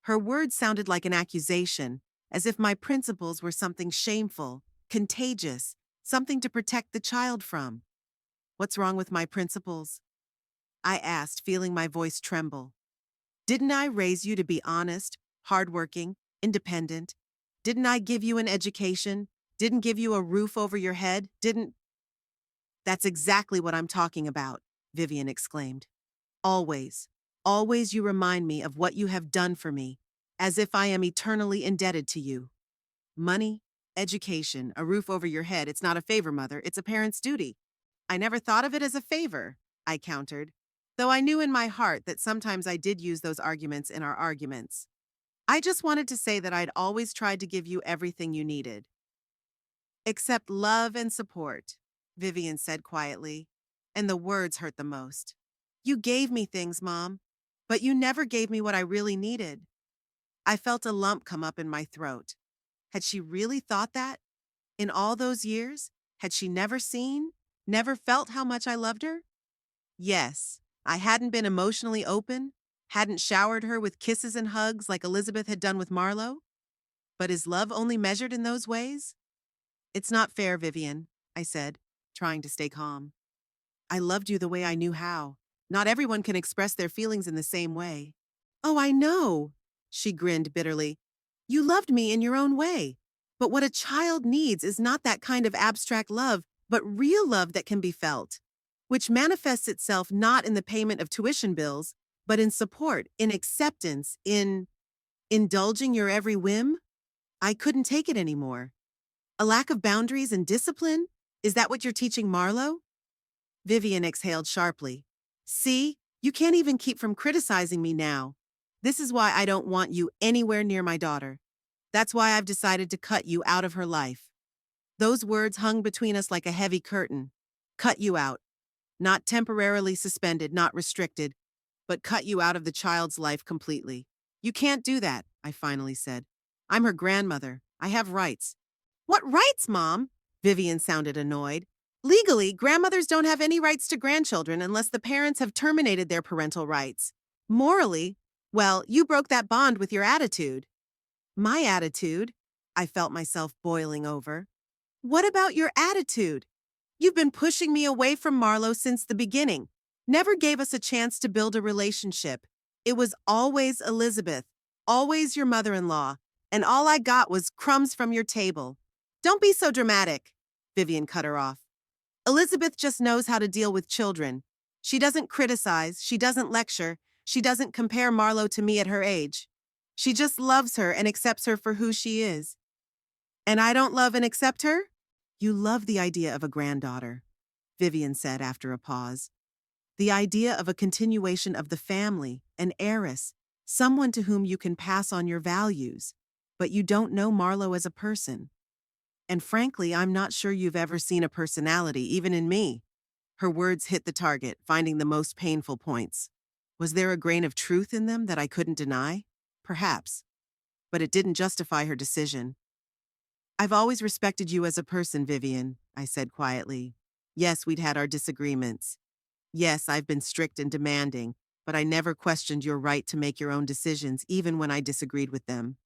Her words sounded like an accusation, as if my principles were something shameful, contagious, something to protect the child from. What's wrong with my principles? I asked, feeling my voice tremble. Didn't I raise you to be honest, hardworking, independent? Didn't I give you an education? Didn't give you a roof over your head? Didn't... That's exactly what I'm talking about, Vivian exclaimed. Always, always you remind me of what you have done for me, as if I am eternally indebted to you. Money, education, a roof over your head, it's not a favor, Mother, it's a parent's duty. I never thought of it as a favor, I countered, though I knew in my heart that sometimes I did use those arguments in our arguments. I just wanted to say that I'd always tried to give you everything you needed. Except love and support, Vivian said quietly, and the words hurt the most. You gave me things, Mom, but you never gave me what I really needed. I felt a lump come up in my throat. Had she really thought that? In all those years, had she never seen, never felt how much I loved her? Yes, I hadn't been emotionally open, hadn't showered her with kisses and hugs like Elizabeth had done with Marlowe. But is love only measured in those ways? It's not fair, Vivian, I said, trying to stay calm. I loved you the way I knew how. Not everyone can express their feelings in the same way. Oh, I know, she grinned bitterly. You loved me in your own way. But what a child needs is not that kind of abstract love, but real love that can be felt, which manifests itself not in the payment of tuition bills, but in support, in acceptance, in indulging your every whim. I couldn't take it anymore. A lack of boundaries and discipline? Is that what you're teaching Marlowe? Vivian exhaled sharply. See, you can't even keep from criticizing me now. This is why I don't want you anywhere near my daughter. That's why I've decided to cut you out of her life. Those words hung between us like a heavy curtain. Cut you out. Not temporarily suspended, not restricted, but cut you out of the child's life completely. You can't do that, I finally said. I'm her grandmother. I have rights. What rights, Mom? Vivian sounded annoyed. Legally, grandmothers don't have any rights to grandchildren unless the parents have terminated their parental rights. Morally, well, you broke that bond with your attitude. My attitude? I felt myself boiling over. What about your attitude? You've been pushing me away from Marlowe since the beginning. Never gave us a chance to build a relationship. It was always Elizabeth, always your mother-in-law, and all I got was crumbs from your table. Don't be so dramatic, Vivian cut her off. Elizabeth just knows how to deal with children. She doesn't criticize, she doesn't lecture, she doesn't compare Marlowe to me at her age. She just loves her and accepts her for who she is. And I don't love and accept her? You love the idea of a granddaughter, Vivian said after a pause. The idea of a continuation of the family, an heiress, someone to whom you can pass on your values, but you don't know Marlowe as a person. And frankly, I'm not sure you've ever seen a personality, even in me. Her words hit the target, finding the most painful points. Was there a grain of truth in them that I couldn't deny? Perhaps. But it didn't justify her decision. I've always respected you as a person, Vivian, I said quietly. Yes, we'd had our disagreements. Yes, I've been strict and demanding, but I never questioned your right to make your own decisions, even when I disagreed with them.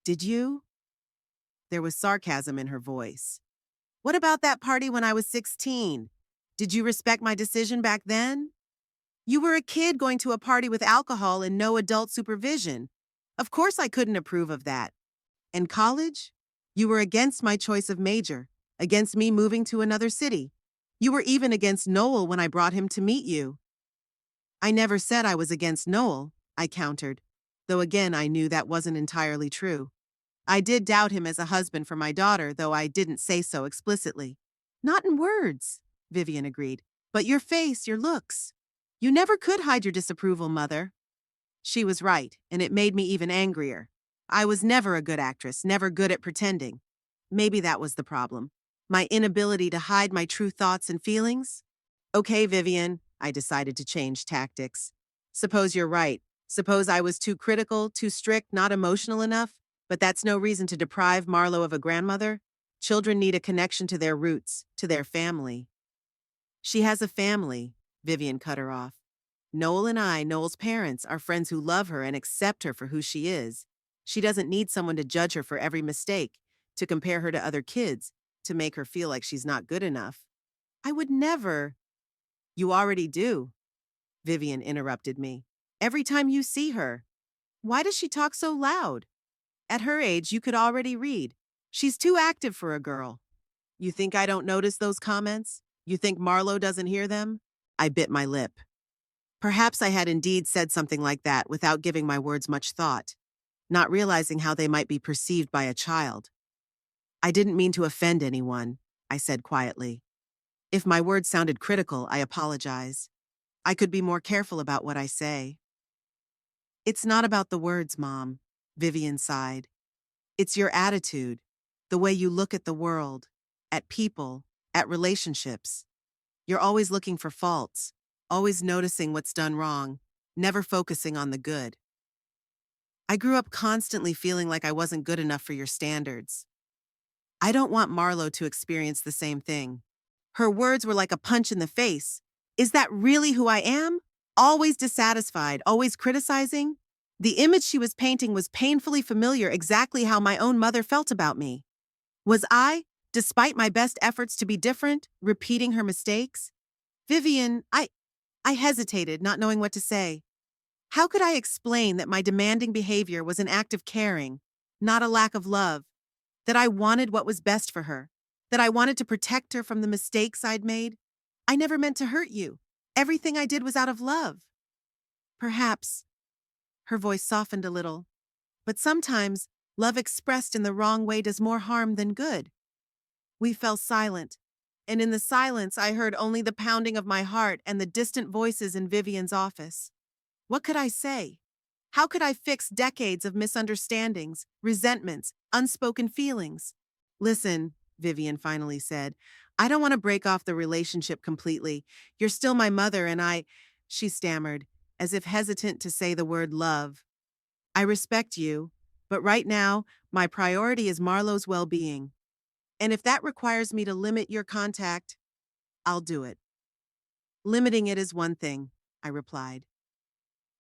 Did you? There was sarcasm in her voice. What about that party when I was 16? Did you respect my decision back then? You were a kid going to a party with alcohol and no adult supervision. Of course, I couldn't approve of that. And college? You were against my choice of major, against me moving to another city. You were even against Noel when I brought him to meet you. I never said I was against Noel, I countered, though again I knew that wasn't entirely true. I did doubt him as a husband for my daughter, though I didn't say so explicitly. Not in words, Vivian agreed, but your face, your looks. You never could hide your disapproval, Mother. She was right, and it made me even angrier. I was never a good actress, never good at pretending. Maybe that was the problem. My inability to hide my true thoughts and feelings? Okay, Vivian, I decided to change tactics. Suppose you're right. Suppose I was too critical, too strict, not emotional enough, but that's no reason to deprive Marlo of a grandmother. Children need a connection to their roots, to their family. She has a family, Vivian cut her off. Noel and I, Noel's parents, are friends who love her and accept her for who she is. She doesn't need someone to judge her for every mistake, to compare her to other kids, to make her feel like she's not good enough. I would never. You already do, Vivian interrupted me. Every time you see her. Why does she talk so loud? At her age, you could already read. She's too active for a girl. You think I don't notice those comments? You think Marlo doesn't hear them? I bit my lip. Perhaps I had indeed said something like that without giving my words much thought, not realizing how they might be perceived by a child. I didn't mean to offend anyone, I said quietly. If my words sounded critical, I apologize. I could be more careful about what I say. It's not about the words, Mom, Vivian sighed. It's your attitude, the way you look at the world, at people, at relationships. You're always looking for faults, always noticing what's done wrong, never focusing on the good. I grew up constantly feeling like I wasn't good enough for your standards. I don't want Marlo to experience the same thing. Her words were like a punch in the face. Is that really who I am? Always dissatisfied, always criticizing? The image she was painting was painfully familiar, exactly how my own mother felt about me. Was I, despite my best efforts to be different, repeating her mistakes? Vivian, I hesitated, not knowing what to say. How could I explain that my demanding behavior was an act of caring, not a lack of love? That I wanted what was best for her? That I wanted to protect her from the mistakes I'd made? I never meant to hurt you. Everything I did was out of love. Perhaps. Her voice softened a little. But sometimes, love expressed in the wrong way does more harm than good. We fell silent, and in the silence I heard only the pounding of my heart and the distant voices in Vivian's office. What could I say? How could I fix decades of misunderstandings, resentments, unspoken feelings? Listen, Vivian finally said, I don't want to break off the relationship completely. You're still my mother and she stammered, as if hesitant to say the word love. I respect you, but right now, my priority is Marlo's well-being. And if that requires me to limit your contact, I'll do it. Limiting it is one thing, I replied.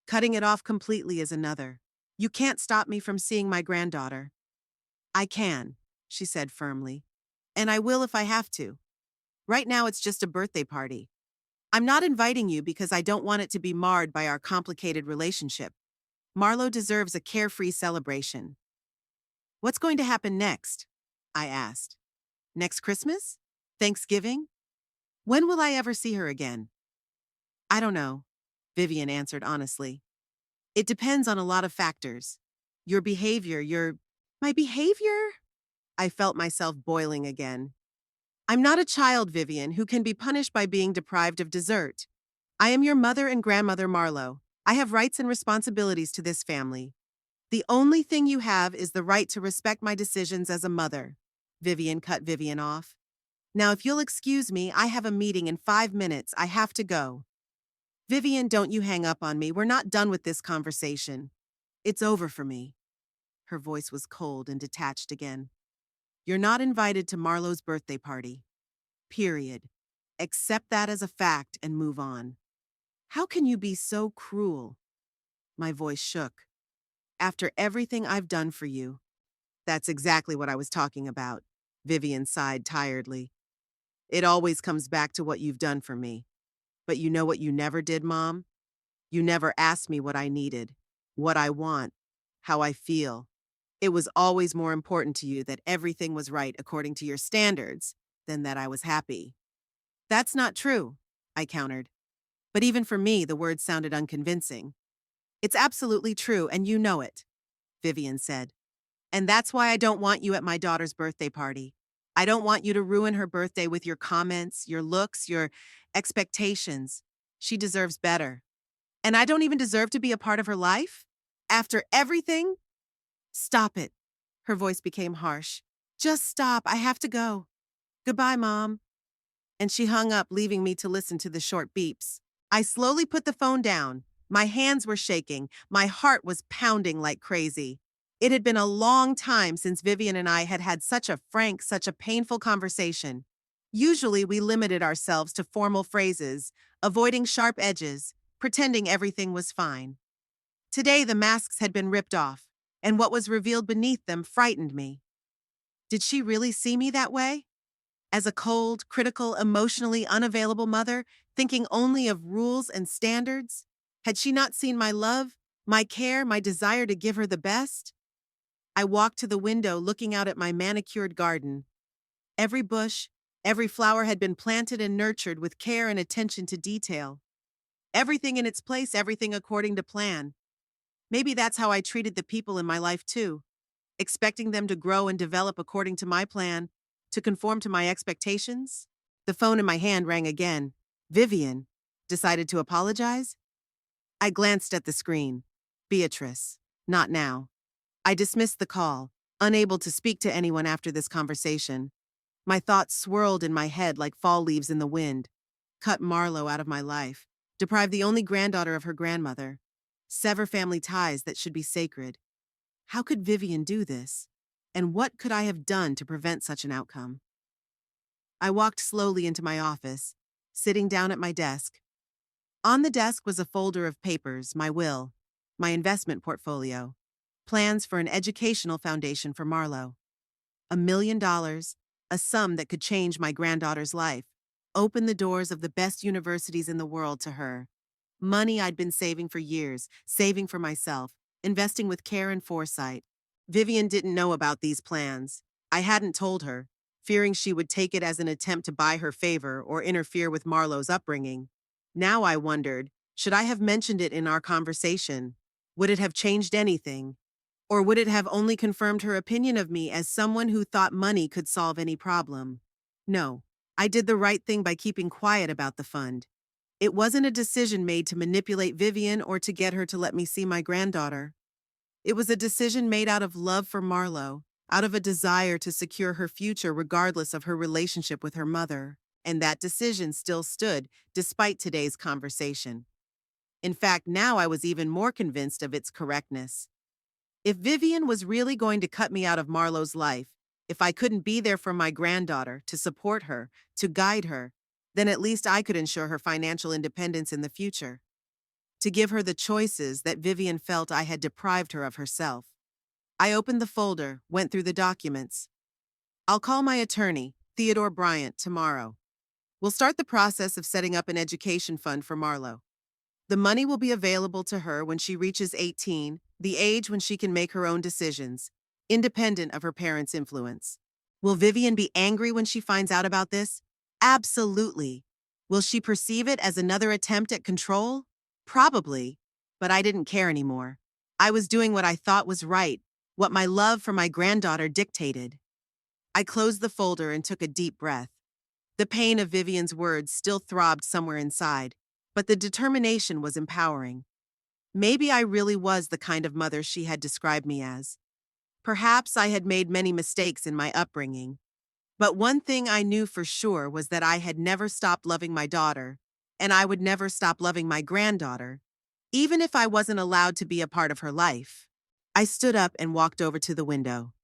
Cutting it off completely is another. You can't stop me from seeing my granddaughter. I can, she said firmly. And I will if I have to. Right now it's just a birthday party. I'm not inviting you because I don't want it to be marred by our complicated relationship. Marlo deserves a carefree celebration. What's going to happen next? I asked. Next Christmas? Thanksgiving? When will I ever see her again? I don't know, Vivian answered honestly. It depends on a lot of factors. Your behavior, My behavior? I felt myself boiling again. I'm not a child, Vivian, who can be punished by being deprived of dessert. I am your mother and grandmother Marlo. I have rights and responsibilities to this family. The only thing you have is the right to respect my decisions as a mother. Vivian cut Vivian off. Now, if you'll excuse me, I have a meeting in 5 minutes. I have to go. Vivian, don't you hang up on me. We're not done with this conversation. It's over for me. Her voice was cold and detached again. You're not invited to Marlo's birthday party. Period. Accept that as a fact and move on. How can you be so cruel? My voice shook. After everything I've done for you. That's exactly what I was talking about. Vivian sighed tiredly. It always comes back to what you've done for me. But you know what you never did, Mom? You never asked me what I needed, what I want, how I feel. It was always more important to you that everything was right according to your standards than that I was happy. That's not true, I countered. But even for me, the words sounded unconvincing. It's absolutely true, and you know it, Vivian said. And that's why I don't want you at my daughter's birthday party. I don't want you to ruin her birthday with your comments, your looks, your expectations. She deserves better. And I don't even deserve to be a part of her life? After everything? Stop it. Her voice became harsh. Just stop. I have to go. Goodbye, Mom. And she hung up, leaving me to listen to the short beeps. I slowly put the phone down. My hands were shaking. My heart was pounding like crazy. It had been a long time since Vivian and I had had such a frank, such a painful conversation. Usually, we limited ourselves to formal phrases, avoiding sharp edges, pretending everything was fine. Today, the masks had been ripped off, and what was revealed beneath them frightened me. Did she really see me that way? As a cold, critical, emotionally unavailable mother, thinking only of rules and standards? Had she not seen my love, my care, my desire to give her the best? I walked to the window, looking out at my manicured garden. Every bush, every flower had been planted and nurtured with care and attention to detail. Everything in its place, everything according to plan. Maybe that's how I treated the people in my life too, expecting them to grow and develop according to my plan, to conform to my expectations. The phone in my hand rang again. Vivian decided to apologize? I glanced at the screen. Beatrice. Not now. I dismissed the call, unable to speak to anyone after this conversation. My thoughts swirled in my head like fall leaves in the wind. Cut Marlowe out of my life. Deprive the only granddaughter of her grandmother. Sever family ties that should be sacred. How could Vivian do this? And what could I have done to prevent such an outcome? I walked slowly into my office, sitting down at my desk. On the desk was a folder of papers, my will, my investment portfolio, plans for an educational foundation for Marlowe. $1 million, a sum that could change my granddaughter's life, open the doors of the best universities in the world to her. Money I'd been saving for years, saving for myself, investing with care and foresight. Vivian didn't know about these plans. I hadn't told her, fearing she would take it as an attempt to buy her favor or interfere with Marlowe's upbringing. Now I wondered, should I have mentioned it in our conversation? Would it have changed anything? Or would it have only confirmed her opinion of me as someone who thought money could solve any problem? No, I did the right thing by keeping quiet about the fund. It wasn't a decision made to manipulate Vivian or to get her to let me see my granddaughter. It was a decision made out of love for Marlowe, out of a desire to secure her future regardless of her relationship with her mother. And that decision still stood, despite today's conversation. In fact, now I was even more convinced of its correctness. If Vivian was really going to cut me out of Marlowe's life, if I couldn't be there for my granddaughter, to support her, to guide her, then at least I could ensure her financial independence in the future. To give her the choices that Vivian felt I had deprived her of herself. I opened the folder, went through the documents. I'll call my attorney, Theodore Bryant, tomorrow. We'll start the process of setting up an education fund for Marlowe. The money will be available to her when she reaches 18, the age when she can make her own decisions, independent of her parents' influence. Will Vivian be angry when she finds out about this? Absolutely. Will she perceive it as another attempt at control? Probably. But I didn't care anymore. I was doing what I thought was right, what my love for my granddaughter dictated. I closed the folder and took a deep breath. The pain of Vivian's words still throbbed somewhere inside, but the determination was empowering. Maybe I really was the kind of mother she had described me as. Perhaps I had made many mistakes in my upbringing. But one thing I knew for sure was that I had never stopped loving my daughter, and I would never stop loving my granddaughter, even if I wasn't allowed to be a part of her life. I stood up and walked over to the window.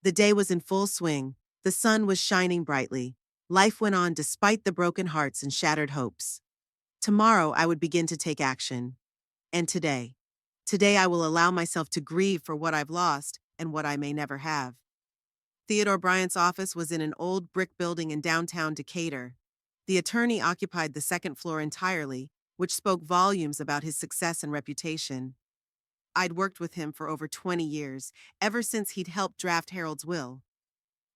The day was in full swing. The sun was shining brightly. Life went on despite the broken hearts and shattered hopes. Tomorrow I would begin to take action. And today. Today I will allow myself to grieve for what I've lost and what I may never have. Theodore Bryant's office was in an old brick building in downtown Decatur. The attorney occupied the second floor entirely, which spoke volumes about his success and reputation. I'd worked with him for over 20 years, ever since he'd helped draft Harold's will.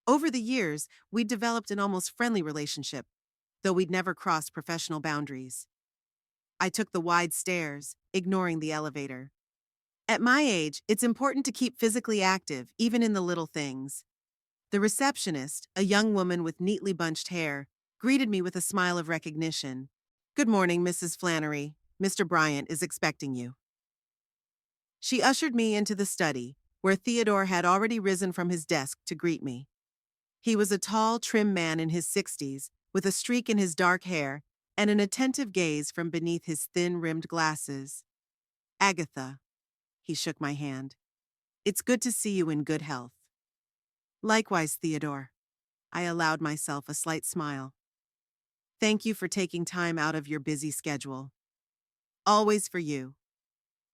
Over the years, we'd developed an almost friendly relationship, though we'd never crossed professional boundaries. I took the wide stairs, ignoring the elevator. At my age, it's important to keep physically active, even in the little things. The receptionist, a young woman with neatly bunched hair, greeted me with a smile of recognition. "Good morning, Mrs. Flannery. Mr. Bryant is expecting you." She ushered me into the study, where Theodore had already risen from his desk to greet me. He was a tall, trim man in his 60s, with a streak in his dark hair and an attentive gaze from beneath his thin-rimmed glasses. "Agatha," he shook my hand. "It's good to see you in good health." "Likewise, Theodore." I allowed myself a slight smile. "Thank you for taking time out of your busy schedule." "Always for you."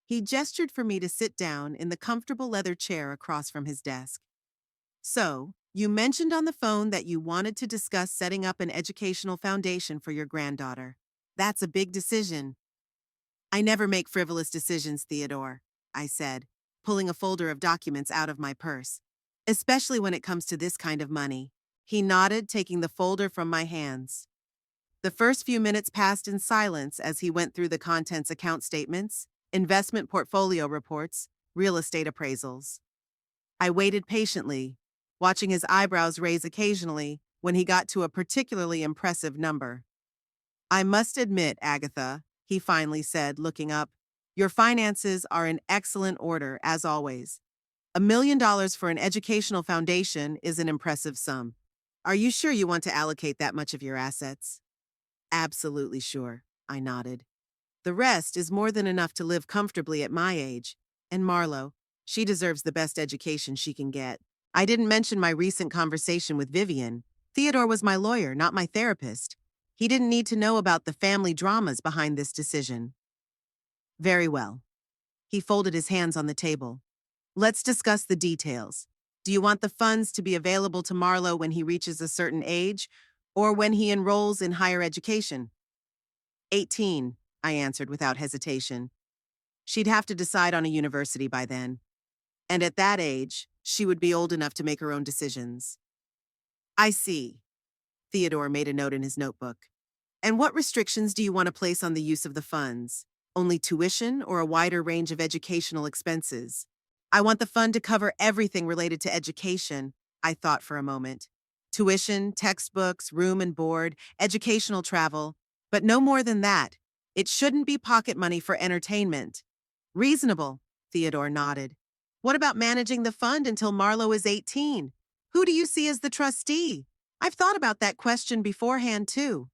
He gestured for me to sit down in the comfortable leather chair across from his desk. "So, you mentioned on the phone that you wanted to discuss setting up an educational foundation for your granddaughter. That's a big decision." "I never make frivolous decisions, Theodore," I said, pulling a folder of documents out of my purse. "Especially when it comes to this kind of money." He nodded, taking the folder from my hands. The first few minutes passed in silence as he went through the contents: account statements, investment portfolio reports, real estate appraisals. I waited patiently, watching his eyebrows raise occasionally when he got to a particularly impressive number. "I must admit, Agatha," he finally said, looking up, "your finances are in excellent order, as always. $1 million for an educational foundation is an impressive sum. Are you sure you want to allocate that much of your assets?" "Absolutely sure," I nodded. "The rest is more than enough to live comfortably at my age. And Marlo, she deserves the best education she can get." I didn't mention my recent conversation with Vivian. Theodore was my lawyer, not my therapist. He didn't need to know about the family dramas behind this decision. "Very well." He folded his hands on the table. "Let's discuss the details. Do you want the funds to be available to Marlo when he reaches a certain age, or when he enrolls in higher education?" 18, I answered without hesitation. She'd have to decide on a university by then. And at that age, she would be old enough to make her own decisions. "I see." Theodore made a note in his notebook. "And what restrictions do you want to place on the use of the funds? Only tuition or a wider range of educational expenses?" "I want the fund to cover everything related to education," I thought for a moment. "Tuition, textbooks, room and board, educational travel, but no more than that. It shouldn't be pocket money for entertainment." "Reasonable," Theodore nodded. "What about managing the fund until Marlo is 18? Who do you see as the trustee?" "I've thought about that question beforehand, too."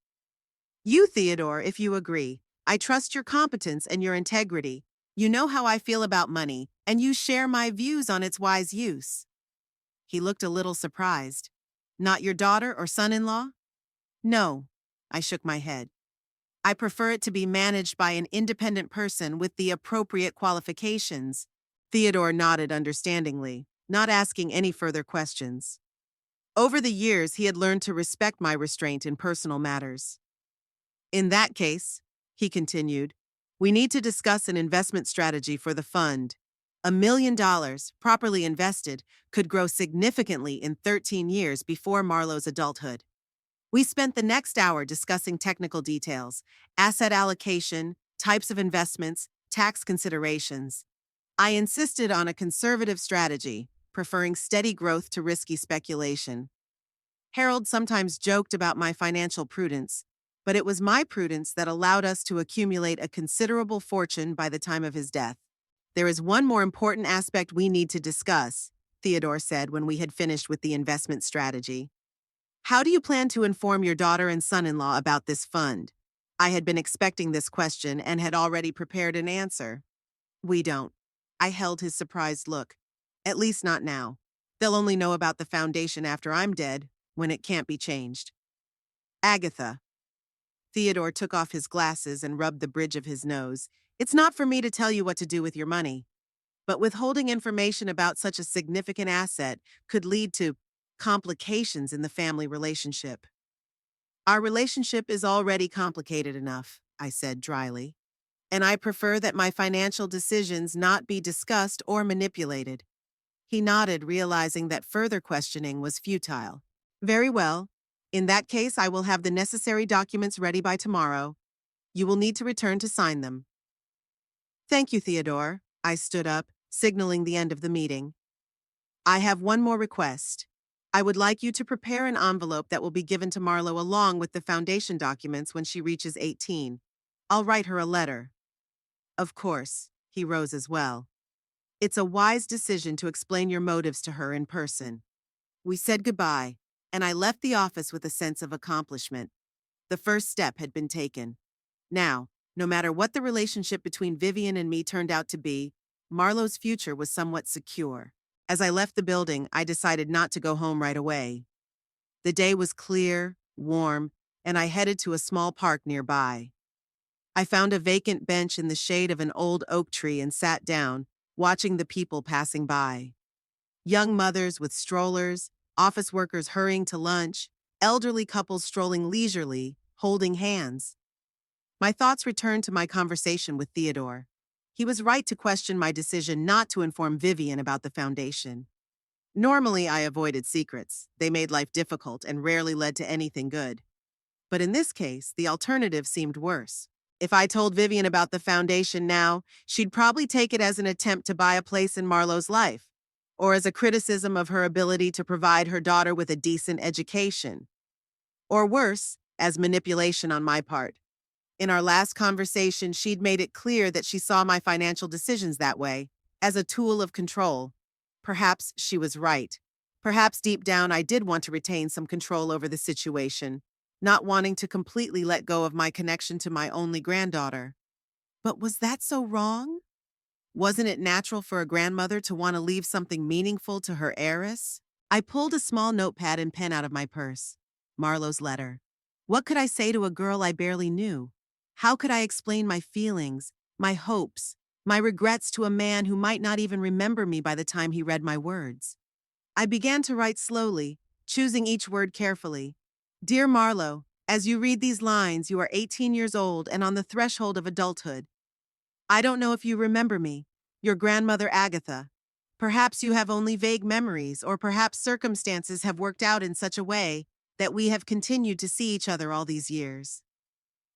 "You, Theodore, if you agree. I trust your competence and your integrity. You know how I feel about money, and you share my views on its wise use." He looked a little surprised. "Not your daughter or son-in-law?" "No," I shook my head. "I prefer it to be managed by an independent person with the appropriate qualifications." Theodore nodded understandingly, not asking any further questions. Over the years, he had learned to respect my restraint in personal matters. "In that case," he continued, "we need to discuss an investment strategy for the fund. $1 million, properly invested, could grow significantly in 13 years before Marlo's adulthood." We spent the next hour discussing technical details, asset allocation, types of investments, tax considerations. I insisted on a conservative strategy, preferring steady growth to risky speculation. Harold sometimes joked about my financial prudence, but it was my prudence that allowed us to accumulate a considerable fortune by the time of his death. "There is one more important aspect we need to discuss," Theodore said when we had finished with the investment strategy. "How do you plan to inform your daughter and son-in-law about this fund?" I had been expecting this question and had already prepared an answer. "We don't." I held his surprised look. "At least not now. They'll only know about the foundation after I'm dead, when it can't be changed." "Agatha." Theodore took off his glasses and rubbed the bridge of his nose. "It's not for me to tell you what to do with your money. But withholding information about such a significant asset could lead to complications in the family relationship. Our relationship is already complicated enough, I said dryly, and I prefer that my financial decisions not be discussed or manipulated. He nodded, realizing that further questioning was futile. Very well. In that case, I will have the necessary documents ready by tomorrow. You will need to return to sign them. Thank you, Theodore. I stood up, signaling the end of the meeting. I have one more request. I would like you to prepare an envelope that will be given to Marlo along with the foundation documents when she reaches 18. I'll write her a letter. Of course, he rose as well. It's a wise decision to explain your motives to her in person. We said goodbye, and I left the office with a sense of accomplishment. The first step had been taken. Now, no matter what the relationship between Vivian and me turned out to be, Marlo's future was somewhat secure. As I left the building, I decided not to go home right away. The day was clear, warm, and I headed to a small park nearby. I found a vacant bench in the shade of an old oak tree and sat down, watching the people passing by. Young mothers with strollers, office workers hurrying to lunch, elderly couples strolling leisurely, holding hands. My thoughts returned to my conversation with Theodore. He was right to question my decision not to inform Vivian about the foundation. Normally, I avoided secrets. They made life difficult and rarely led to anything good. But in this case, the alternative seemed worse. If I told Vivian about the foundation now, she'd probably take it as an attempt to buy a place in Marlo's life, or as a criticism of her ability to provide her daughter with a decent education. Or worse, as manipulation on my part. In our last conversation, she'd made it clear that she saw my financial decisions that way, as a tool of control. Perhaps she was right. Perhaps deep down I did want to retain some control over the situation, not wanting to completely let go of my connection to my only granddaughter. But was that so wrong? Wasn't it natural for a grandmother to want to leave something meaningful to her heiress? I pulled a small notepad and pen out of my purse. Marlo's letter. What could I say to a girl I barely knew? How could I explain my feelings, my hopes, my regrets to a man who might not even remember me by the time he read my words? I began to write slowly, choosing each word carefully. Dear Marlo, as you read these lines, you are 18 years old and on the threshold of adulthood. I don't know if you remember me, your grandmother Agatha. Perhaps you have only vague memories, or perhaps circumstances have worked out in such a way that we have continued to see each other all these years.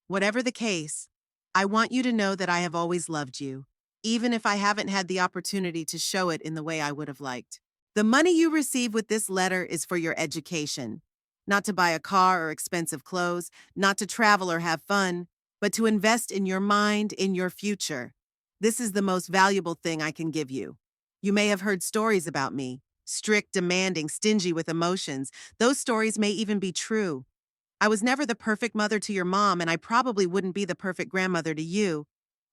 Whatever the case, I want you to know that I have always loved you, even if I haven't had the opportunity to show it in the way I would have liked. The money you receive with this letter is for your education. Not to buy a car or expensive clothes, not to travel or have fun, but to invest in your mind, in your future. This is the most valuable thing I can give you. You may have heard stories about me, strict, demanding, stingy with emotions. Those stories may even be true. I was never the perfect mother to your mom, and I probably wouldn't be the perfect grandmother to you.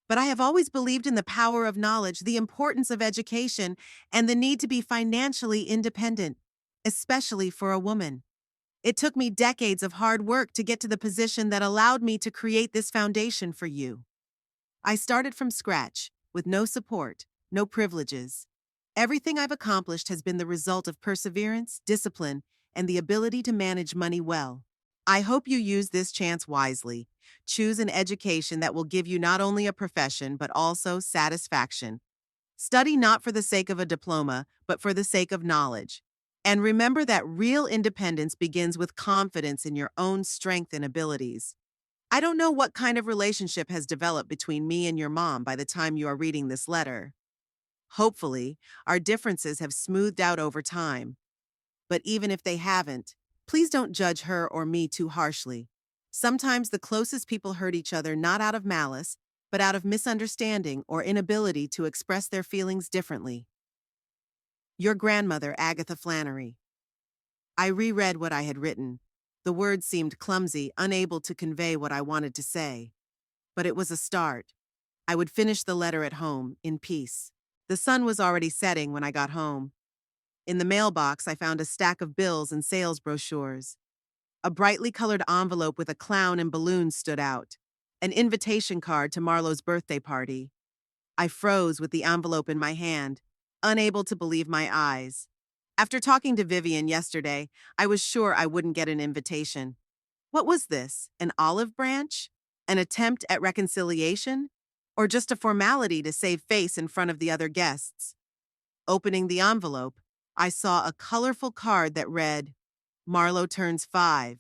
But I have always believed in the power of knowledge, the importance of education, and the need to be financially independent, especially for a woman. It took me decades of hard work to get to the position that allowed me to create this foundation for you. I started from scratch, with no support, no privileges. Everything I've accomplished has been the result of perseverance, discipline, and the ability to manage money well. I hope you use this chance wisely. Choose an education that will give you not only a profession, but also satisfaction. Study not for the sake of a diploma, but for the sake of knowledge. And remember that real independence begins with confidence in your own strength and abilities. I don't know what kind of relationship has developed between me and your mom by the time you are reading this letter. Hopefully, our differences have smoothed out over time. But even if they haven't, please don't judge her or me too harshly. Sometimes the closest people hurt each other not out of malice, but out of misunderstanding or inability to express their feelings differently. Your grandmother, Agatha Flannery. I reread what I had written. The words seemed clumsy, unable to convey what I wanted to say. But it was a start. I would finish the letter at home, in peace. The sun was already setting when I got home. In the mailbox, I found a stack of bills and sales brochures. A brightly colored envelope with a clown and balloons stood out. An invitation card to Marlo's birthday party. I froze with the envelope in my hand, unable to believe my eyes. After talking to Vivian yesterday, I was sure I wouldn't get an invitation. What was this? An olive branch? An attempt at reconciliation? Or just a formality to save face in front of the other guests? Opening the envelope, I saw a colorful card that read, Marlo turns 5.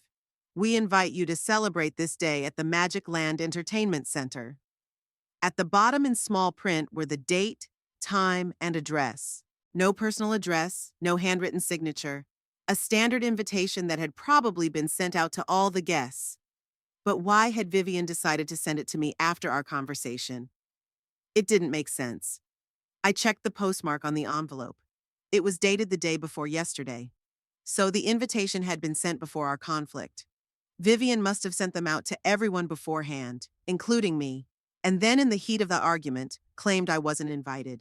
We invite you to celebrate this day at the Magic Land Entertainment Center. At the bottom in small print were the date, time, and address. No personal address, no handwritten signature. A standard invitation that had probably been sent out to all the guests. But why had Vivian decided to send it to me after our conversation? It didn't make sense. I checked the postmark on the envelope. It was dated the day before yesterday. So the invitation had been sent before our conflict. Vivian must have sent them out to everyone beforehand, including me, and then in the heat of the argument, claimed I wasn't invited.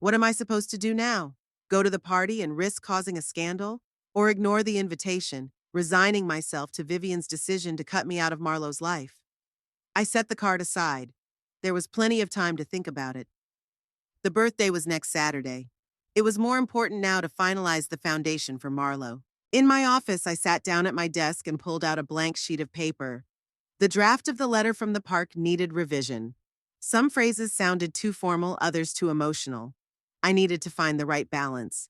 What am I supposed to do now? Go to the party and risk causing a scandal? Or ignore the invitation, resigning myself to Vivian's decision to cut me out of Marlo's life? I set the card aside. There was plenty of time to think about it. The birthday was next Saturday. It was more important now to finalize the foundation for Marlo. In my office, I sat down at my desk and pulled out a blank sheet of paper. The draft of the letter from the park needed revision. Some phrases sounded too formal, others too emotional. I needed to find the right balance.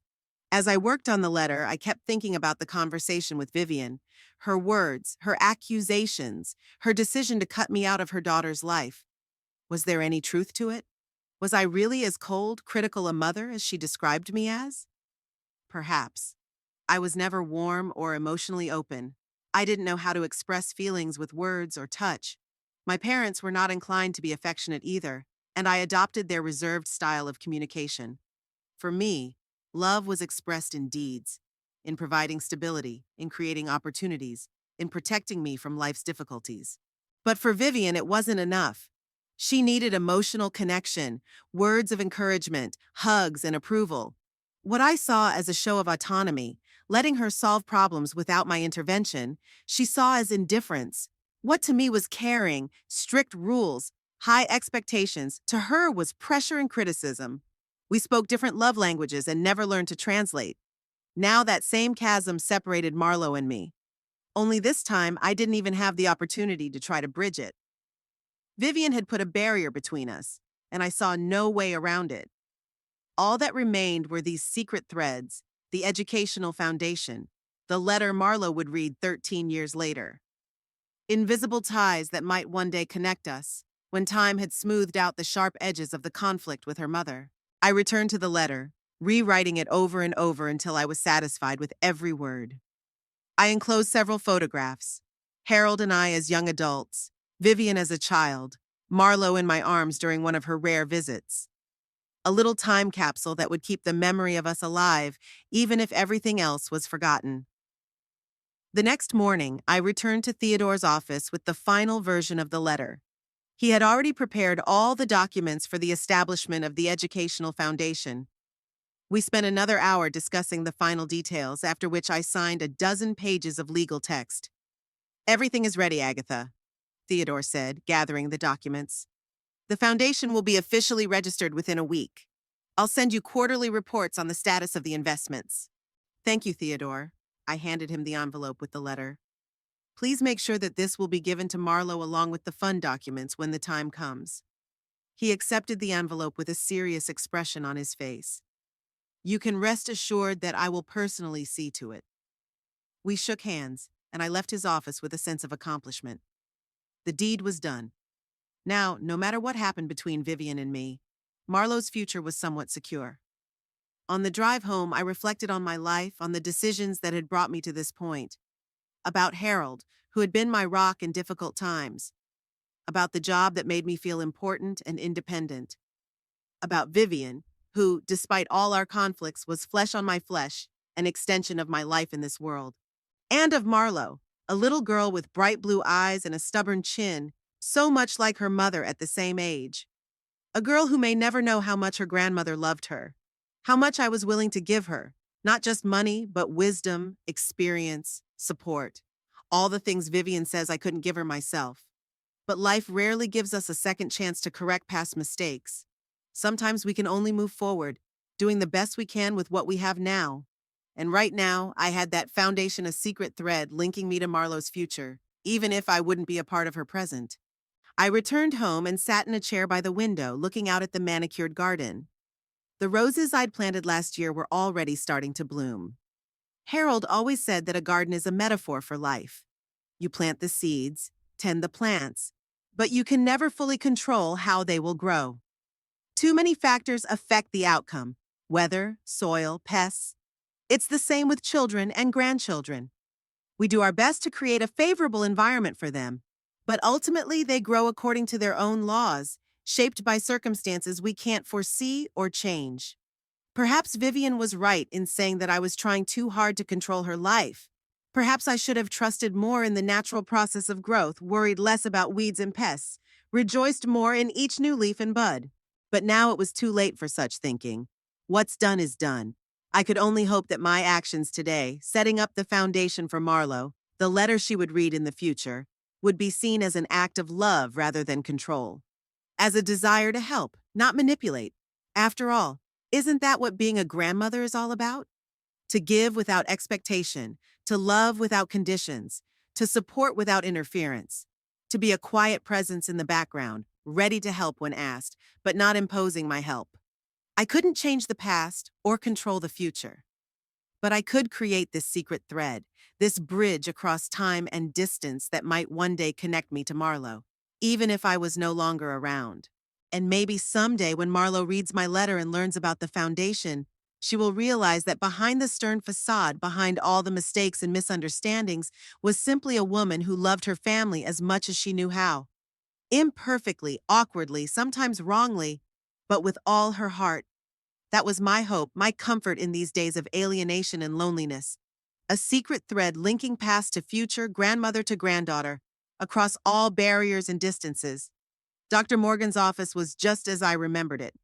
As I worked on the letter, I kept thinking about the conversation with Vivian, her words, her accusations, her decision to cut me out of her daughter's life. Was there any truth to it? Was I really as cold, critical a mother as she described me as? Perhaps. I was never warm or emotionally open. I didn't know how to express feelings with words or touch. My parents were not inclined to be affectionate either, and I adopted their reserved style of communication. For me, love was expressed in deeds, in providing stability, in creating opportunities, in protecting me from life's difficulties. But for Vivian, it wasn't enough. She needed emotional connection, words of encouragement, hugs, and approval. What I saw as a show of autonomy, letting her solve problems without my intervention, she saw as indifference. What to me was caring, strict rules, high expectations, to her was pressure and criticism. We spoke different love languages and never learned to translate. Now that same chasm separated Marlo and me. Only this time, I didn't even have the opportunity to try to bridge it. Vivian had put a barrier between us, and I saw no way around it. All that remained were these secret threads, the educational foundation, the letter Marlo would read 13 years later. Invisible ties that might one day connect us, when time had smoothed out the sharp edges of the conflict with her mother. I returned to the letter, rewriting it over and over until I was satisfied with every word. I enclosed several photographs. Harold and I as young adults, Vivian as a child, Marlo in my arms during one of her rare visits. A little time capsule that would keep the memory of us alive, even if everything else was forgotten. The next morning, I returned to Theodore's office with the final version of the letter. He had already prepared all the documents for the establishment of the educational foundation. We spent another hour discussing the final details, after which I signed a dozen pages of legal text. Everything is ready, Agatha, Theodore said, gathering the documents. The foundation will be officially registered within a week. I'll send you quarterly reports on the status of the investments. Thank you, Theodore. I handed him the envelope with the letter. Please make sure that this will be given to Marlo along with the fund documents when the time comes. He accepted the envelope with a serious expression on his face. You can rest assured that I will personally see to it. We shook hands, and I left his office with a sense of accomplishment. The deed was done. Now, no matter what happened between Vivian and me, Marlo's future was somewhat secure. On the drive home, I reflected on my life, on the decisions that had brought me to this point. About Harold, who had been my rock in difficult times. About the job that made me feel important and independent. About Vivian, who, despite all our conflicts, was flesh on my flesh, an extension of my life in this world. And of Marlo, a little girl with bright blue eyes and a stubborn chin, so much like her mother at the same age. A girl who may never know how much her grandmother loved her, how much I was willing to give her, not just money, but wisdom, experience, support. All the things Vivian says I couldn't give her myself. But life rarely gives us a second chance to correct past mistakes. Sometimes we can only move forward, doing the best we can with what we have now. And right now, I had that foundation a secret thread linking me to Marlowe's future, even if I wouldn't be a part of her present. I returned home and sat in a chair by the window, looking out at the manicured garden. The roses I'd planted last year were already starting to bloom. Harold always said that a garden is a metaphor for life. You plant the seeds, tend the plants, but you can never fully control how they will grow. Too many factors affect the outcome: weather, soil, pests. It's the same with children and grandchildren. We do our best to create a favorable environment for them, but ultimately they grow according to their own laws, shaped by circumstances we can't foresee or change. Perhaps Vivian was right in saying that I was trying too hard to control her life. Perhaps I should have trusted more in the natural process of growth, worried less about weeds and pests, rejoiced more in each new leaf and bud. But now it was too late for such thinking. What's done is done. I could only hope that my actions today, setting up the foundation for Marlowe, the letter she would read in the future, would be seen as an act of love rather than control. As a desire to help, not manipulate. After all, isn't that what being a grandmother is all about? To give without expectation, to love without conditions, to support without interference, to be a quiet presence in the background, ready to help when asked, but not imposing my help. I couldn't change the past or control the future, but I could create this secret thread, this bridge across time and distance that might one day connect me to Marlowe, even if I was no longer around. And maybe someday when Marlowe reads my letter and learns about the foundation, she will realize that behind the stern facade, behind all the mistakes and misunderstandings, was simply a woman who loved her family as much as she knew how. Imperfectly, awkwardly, sometimes wrongly, but with all her heart. That was my hope, my comfort in these days of alienation and loneliness. A secret thread linking past to future, grandmother to granddaughter, across all barriers and distances. Dr. Morgan's office was just as I remembered it.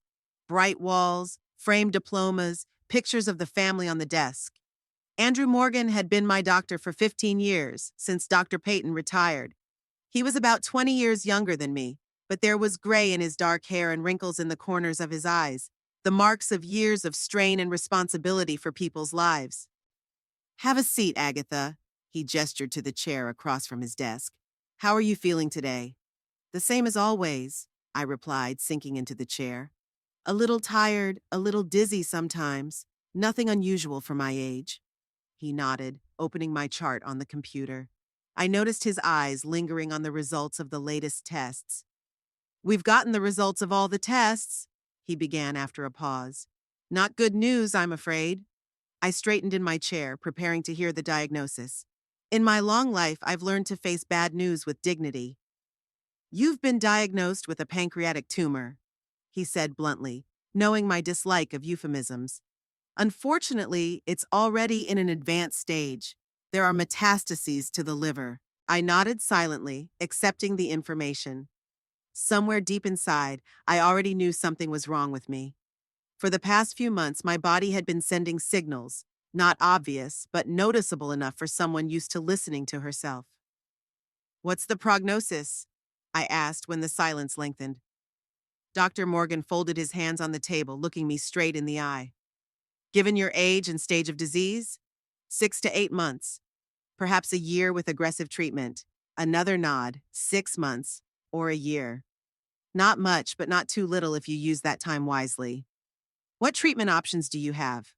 Bright walls, framed diplomas, pictures of the family on the desk. Andrew Morgan had been my doctor for 15 years, since Dr. Peyton retired. He was about 20 years younger than me, but there was gray in his dark hair and wrinkles in the corners of his eyes, the marks of years of strain and responsibility for people's lives. "Have a seat, Agatha." He gestured to the chair across from his desk. "How are you feeling today?" "The same as always," I replied, sinking into the chair. "A little tired, a little dizzy sometimes. Nothing unusual for my age." He nodded, opening my chart on the computer. I noticed his eyes lingering on the results of the latest tests. "We've gotten the results of all the tests," he began after a pause. "Not good news, I'm afraid." I straightened in my chair, preparing to hear the diagnosis. In my long life, I've learned to face bad news with dignity. "You've been diagnosed with a pancreatic tumor," he said bluntly, knowing my dislike of euphemisms. "Unfortunately, it's already in an advanced stage. There are metastases to the liver." I nodded silently, accepting the information. Somewhere deep inside, I already knew something was wrong with me. For the past few months, my body had been sending signals, not obvious, but noticeable enough for someone used to listening to herself. "What's the prognosis?" I asked when the silence lengthened. Dr. Morgan folded his hands on the table, looking me straight in the eye. "Given your age and stage of disease, 6 to 8 months. Perhaps a year with aggressive treatment." Another nod, 6 months, or a year. Not much, but not too little if you use that time wisely. "What treatment options do you have?"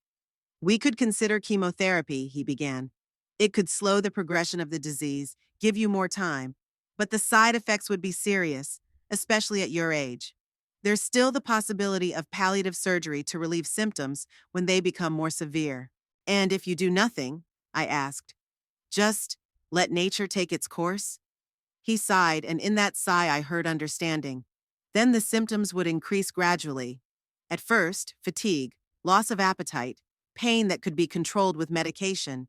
"We could consider chemotherapy," he began. "It could slow the progression of the disease, give you more time, but the side effects would be serious, especially at your age. There's still the possibility of palliative surgery to relieve symptoms when they become more severe." "And if you do nothing?" I asked. "Just let nature take its course?" He sighed, and in that sigh I heard understanding. "Then the symptoms would increase gradually. At first, fatigue, loss of appetite, pain that could be controlled with medication.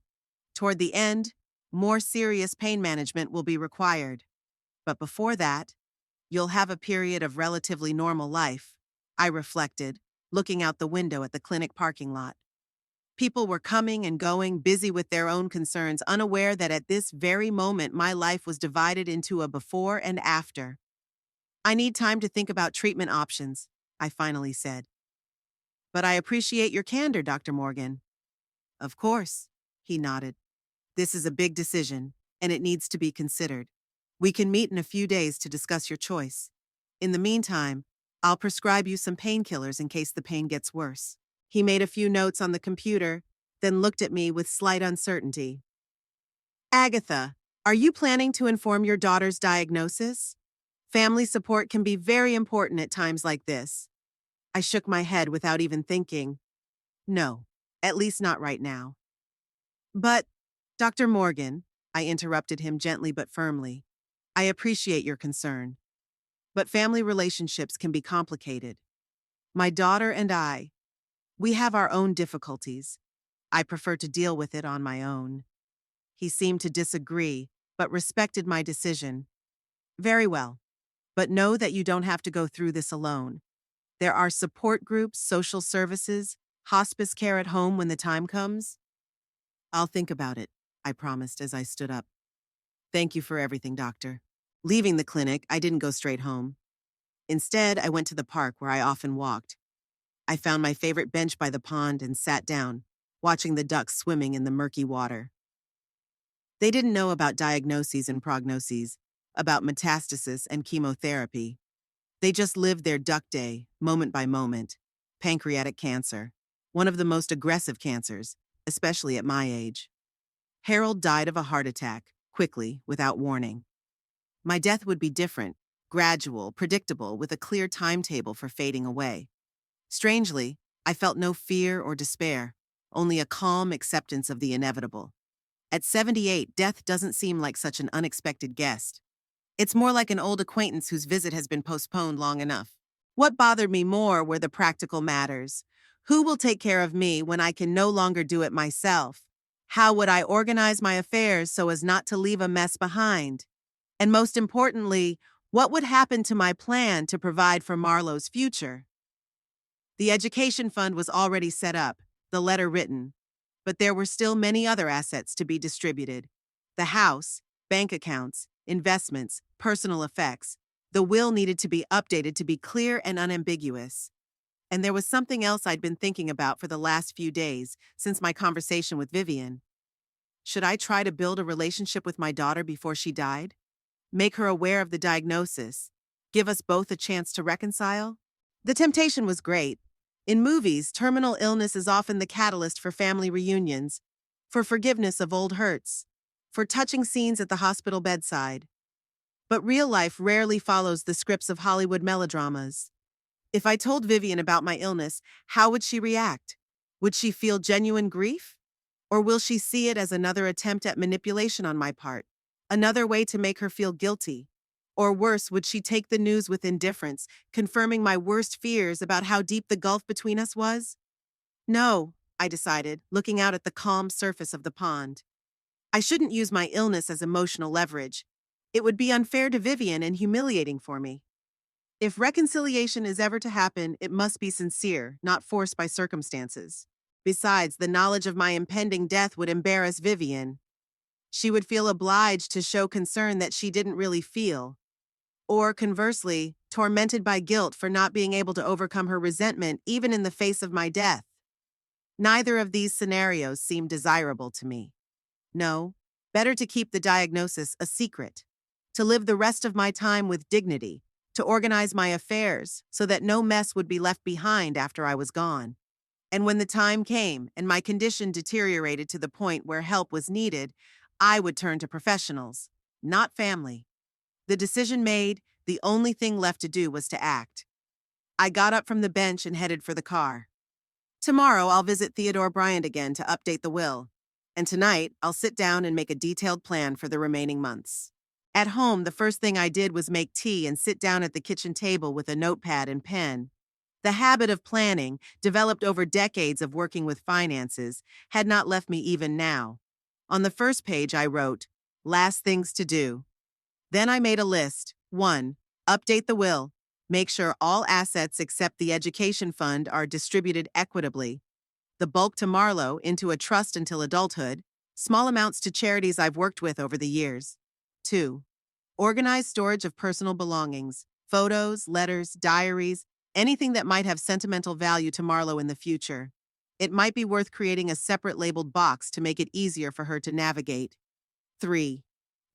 Toward the end, more serious pain management will be required. But before that, you'll have a period of relatively normal life." I reflected, looking out the window at the clinic parking lot. People were coming and going, busy with their own concerns, unaware that at this very moment my life was divided into a before and after. "I need time to think about treatment options," I finally said. "But I appreciate your candor, Dr. Morgan." Of course, he nodded. This is a big decision, and it needs to be considered. We can meet in a few days to discuss your choice. In the meantime, I'll prescribe you some painkillers in case the pain gets worse. He made a few notes on the computer, then looked at me with slight uncertainty. Agatha, are you planning to inform your daughter's diagnosis? Family support can be very important at times like this. I shook my head without even thinking. No, at least not right now. But, Dr. Morgan, I interrupted him gently but firmly, I appreciate your concern. But family relationships can be complicated. My daughter and we have our own difficulties. I prefer to deal with it on my own. He seemed to disagree, but respected my decision. Very well. But know that you don't have to go through this alone. There are support groups, social services, hospice care at home when the time comes. I'll think about it, I promised as I stood up. Thank you for everything, doctor. Leaving the clinic, I didn't go straight home. Instead, I went to the park where I often walked. I found my favorite bench by the pond and sat down, watching the ducks swimming in the murky water. They didn't know about diagnoses and prognoses, about metastasis and chemotherapy. They just lived their duck day, moment by moment. Pancreatic cancer, one of the most aggressive cancers, especially at my age. Harold died of a heart attack, quickly, without warning. My death would be different, gradual, predictable, with a clear timetable for fading away. Strangely, I felt no fear or despair, only a calm acceptance of the inevitable. At 78, death doesn't seem like such an unexpected guest. It's more like an old acquaintance whose visit has been postponed long enough. What bothered me more were the practical matters. Who will take care of me when I can no longer do it myself? How would I organize my affairs so as not to leave a mess behind? And most importantly, what would happen to my plan to provide for Marlowe's future? The education fund was already set up, the letter written, but there were still many other assets to be distributed. The house, bank accounts, investments, personal effects. The will needed to be updated to be clear and unambiguous. And there was something else I'd been thinking about for the last few days, since my conversation with Vivian. Should I try to build a relationship with my daughter before she died? Make her aware of the diagnosis? Give us both a chance to reconcile? The temptation was great. In movies, terminal illness is often the catalyst for family reunions, for forgiveness of old hurts, for touching scenes at the hospital bedside. But real life rarely follows the scripts of Hollywood melodramas. If I told Vivian about my illness, how would she react? Would she feel genuine grief? Or will she see it as another attempt at manipulation on my part? Another way to make her feel guilty? Or worse, would she take the news with indifference, confirming my worst fears about how deep the gulf between us was? No, I decided, looking out at the calm surface of the pond. I shouldn't use my illness as emotional leverage. It would be unfair to Vivian and humiliating for me. If reconciliation is ever to happen, it must be sincere, not forced by circumstances. Besides, the knowledge of my impending death would embarrass Vivian. She would feel obliged to show concern that she didn't really feel. Or, conversely, tormented by guilt for not being able to overcome her resentment even in the face of my death. Neither of these scenarios seemed desirable to me. No, better to keep the diagnosis a secret, to live the rest of my time with dignity, to organize my affairs so that no mess would be left behind after I was gone. And when the time came and my condition deteriorated to the point where help was needed, I would turn to professionals, not family. The decision made, the only thing left to do was to act. I got up from the bench and headed for the car. Tomorrow I'll visit Theodore Bryant again to update the will. And tonight I'll sit down and make a detailed plan for the remaining months. At home, the first thing I did was make tea and sit down at the kitchen table with a notepad and pen. The habit of planning, developed over decades of working with finances, had not left me even now. On the first page I wrote, "Last things to do." Then I made a list. 1. Update the will. Make sure all assets except the education fund are distributed equitably. The bulk to Marlowe into a trust until adulthood, small amounts to charities I've worked with over the years. 2. Organize storage of personal belongings, photos, letters, diaries, anything that might have sentimental value to Marlowe in the future. It might be worth creating a separate labeled box to make it easier for her to navigate. 3.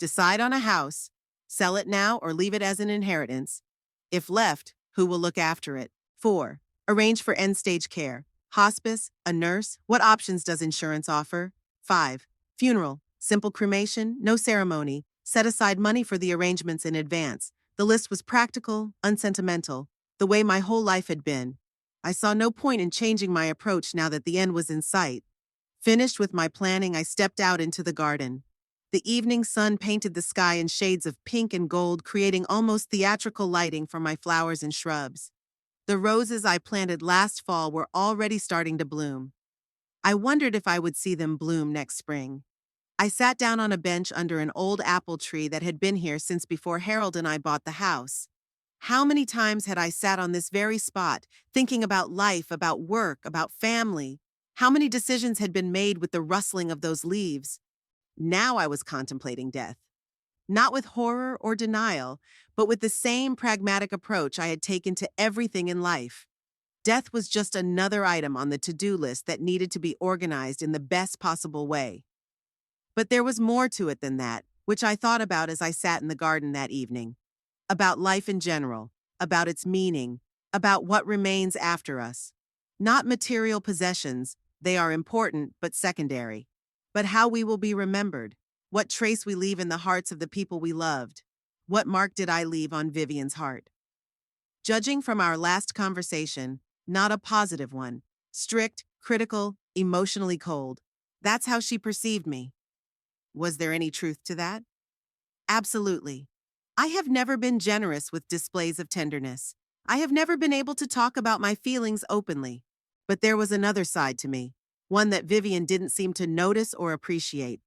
Decide on a house. Sell it now or leave it as an inheritance. If left, who will look after it? 4. Arrange for end-stage care. Hospice, a nurse, what options does insurance offer? 5. Funeral, simple cremation, no ceremony. Set aside money for the arrangements in advance. The list was practical, unsentimental, the way my whole life had been. I saw no point in changing my approach now that the end was in sight. Finished with my planning, I stepped out into the garden. The evening sun painted the sky in shades of pink and gold, creating almost theatrical lighting for my flowers and shrubs. The roses I planted last fall were already starting to bloom. I wondered if I would see them bloom next spring. I sat down on a bench under an old apple tree that had been here since before Harold and I bought the house. How many times had I sat on this very spot, thinking about life, about work, about family? How many decisions had been made with the rustling of those leaves? Now I was contemplating death. Not with horror or denial, but with the same pragmatic approach I had taken to everything in life. Death was just another item on the to-do list that needed to be organized in the best possible way. But there was more to it than that, which I thought about as I sat in the garden that evening. About life in general, about its meaning, about what remains after us. Not material possessions, they are important but secondary. But how we will be remembered, what trace we leave in the hearts of the people we loved. What mark did I leave on Vivian's heart? Judging from our last conversation, not a positive one. Strict, critical, emotionally cold. That's how she perceived me. Was there any truth to that? Absolutely. I have never been generous with displays of tenderness. I have never been able to talk about my feelings openly. But there was another side to me, one that Vivian didn't seem to notice or appreciate.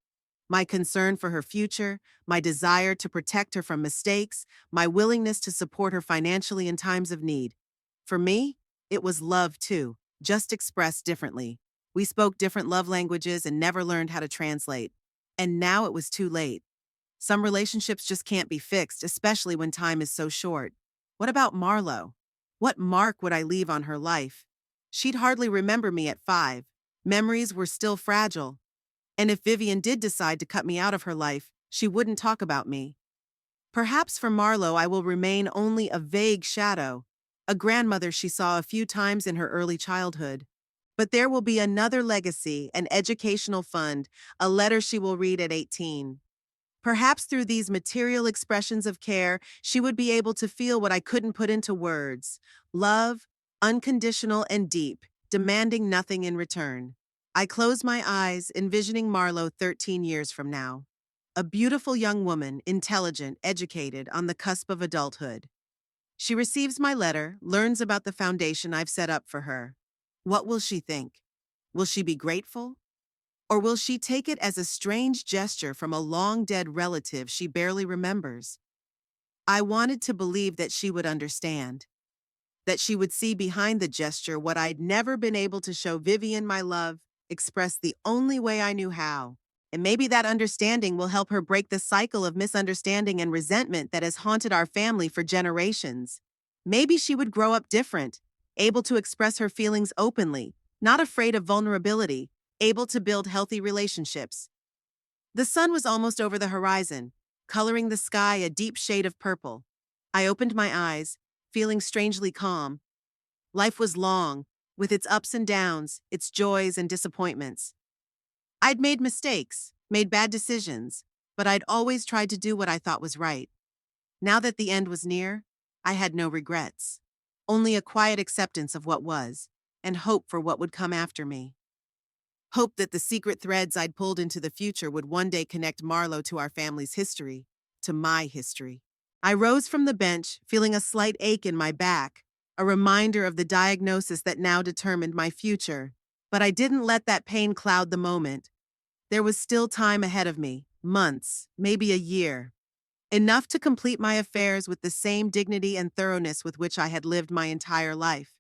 My concern for her future, my desire to protect her from mistakes, my willingness to support her financially in times of need. For me, it was love too, just expressed differently. We spoke different love languages and never learned how to translate. And now it was too late. Some relationships just can't be fixed, especially when time is so short. What about Marlo? What mark would I leave on her life? She'd hardly remember me at 5. Memories were still fragile. And if Vivian did decide to cut me out of her life, she wouldn't talk about me. Perhaps for Marlo I will remain only a vague shadow, a grandmother she saw a few times in her early childhood. But there will be another legacy, an educational fund, a letter she will read at 18. Perhaps through these material expressions of care, she would be able to feel what I couldn't put into words. Love, unconditional and deep, demanding nothing in return. I close my eyes, envisioning Marlo 13 years from now. A beautiful young woman, intelligent, educated, on the cusp of adulthood. She receives my letter, learns about the foundation I've set up for her. What will she think? Will she be grateful? Or will she take it as a strange gesture from a long-dead relative she barely remembers? I wanted to believe that she would understand, that she would see behind the gesture what I'd never been able to show Vivian my love, expressed the only way I knew how. And maybe that understanding will help her break the cycle of misunderstanding and resentment that has haunted our family for generations. Maybe she would grow up different, able to express her feelings openly, not afraid of vulnerability, able to build healthy relationships. The sun was almost over the horizon, coloring the sky a deep shade of purple. I opened my eyes, feeling strangely calm. Life was long, with its ups and downs, its joys and disappointments. I'd made mistakes, made bad decisions, but I'd always tried to do what I thought was right. Now that the end was near, I had no regrets. Only a quiet acceptance of what was, and hope for what would come after me. Hope that the secret threads I'd pulled into the future would one day connect Marlo to our family's history, to my history. I rose from the bench, feeling a slight ache in my back, a reminder of the diagnosis that now determined my future. But I didn't let that pain cloud the moment. There was still time ahead of me, months, maybe a year. Enough to complete my affairs with the same dignity and thoroughness with which I had lived my entire life.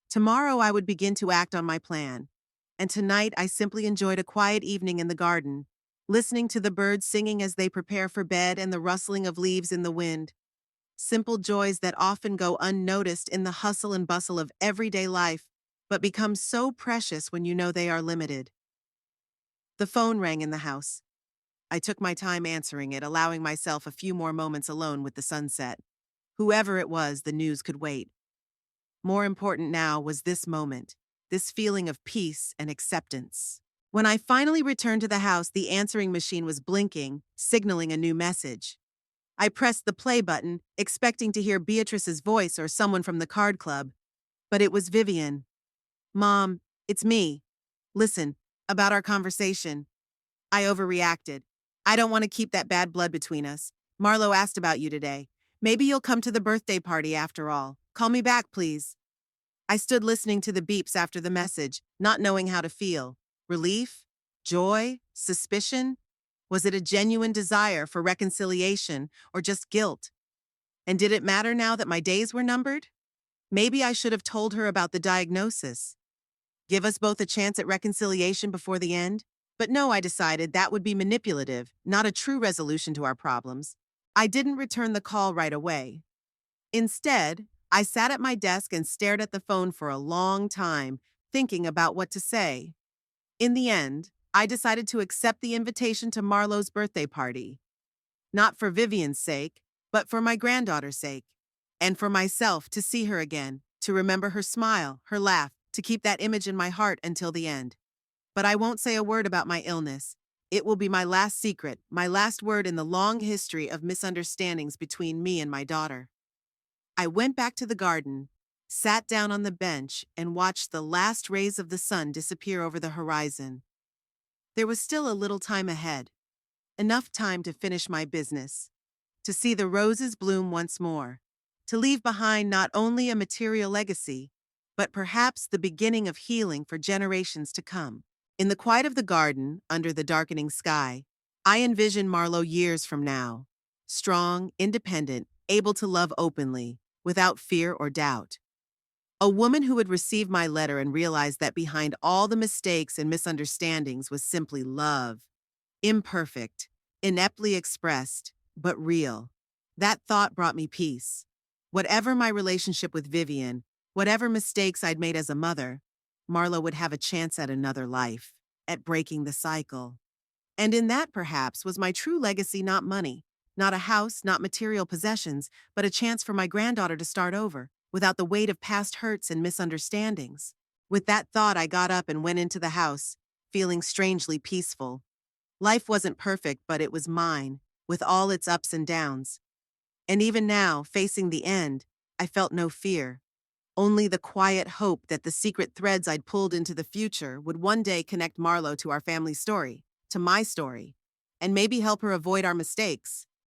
Tomorrow I would begin to act on my plan. And tonight I simply enjoyed a quiet evening in the garden, listening to the birds singing as they prepare for bed and the rustling of leaves in the wind. Simple joys that often go unnoticed in the hustle and bustle of everyday life. but become so precious when you know they are limited. The phone rang in the house. I took my time answering it, allowing myself a few more moments alone with the sunset. Whoever it was, the news could wait. More important now was this moment, this feeling of peace and acceptance. When I finally returned to the house, the answering machine was blinking, signaling a new message. I pressed the play button, expecting to hear Beatrice's voice or someone from the card club, but it was Vivian. Mom, it's me. Listen, about our conversation. I overreacted. I don't want to keep that bad blood between us. Marlo asked about you today. Maybe you'll come to the birthday party after all. Call me back, please. I stood listening to the beeps after the message, not knowing how to feel. Relief? Joy? Suspicion? Was it a genuine desire for reconciliation or just guilt? And did it matter now that my days were numbered? Maybe I should have told her about the diagnosis. Give us both a chance at reconciliation before the end? But no, I decided that would be manipulative, not a true resolution to our problems. I didn't return the call right away. Instead, I sat at my desk and stared at the phone for a long time, thinking about what to say. In the end, I decided to accept the invitation to Marlo's birthday party. Not for Vivian's sake, but for my granddaughter's sake. And for myself to see her again, to remember her smile, her laugh, to keep that image in my heart until the end. But I won't say a word about my illness. It will be my last secret, my last word in the long history of misunderstandings between me and my daughter. I went back to the garden, sat down on the bench, and watched the last rays of the sun disappear over the horizon. There was still a little time ahead, enough time to finish my business, to see the roses bloom once more, to leave behind not only a material legacy, but perhaps the beginning of healing for generations to come. In the quiet of the garden, under the darkening sky, I envision Marlo years from now, strong, independent, able to love openly, without fear or doubt. A woman who would receive my letter and realize that behind all the mistakes and misunderstandings was simply love, imperfect, ineptly expressed, but real. That thought brought me peace. Whatever my relationship with Vivian, whatever mistakes I'd made as a mother, Marlo would have a chance at another life, at breaking the cycle. And in that, perhaps, was my true legacy: not money, not a house, not material possessions, but a chance for my granddaughter to start over, without the weight of past hurts and misunderstandings. With that thought, I got up and went into the house, feeling strangely peaceful. Life wasn't perfect, but it was mine, with all its ups and downs. And even now, facing the end, I felt no fear. Only the quiet hope that the secret threads I'd pulled into the future would one day connect Marlo to our family story, to my story, and maybe help her avoid our mistakes.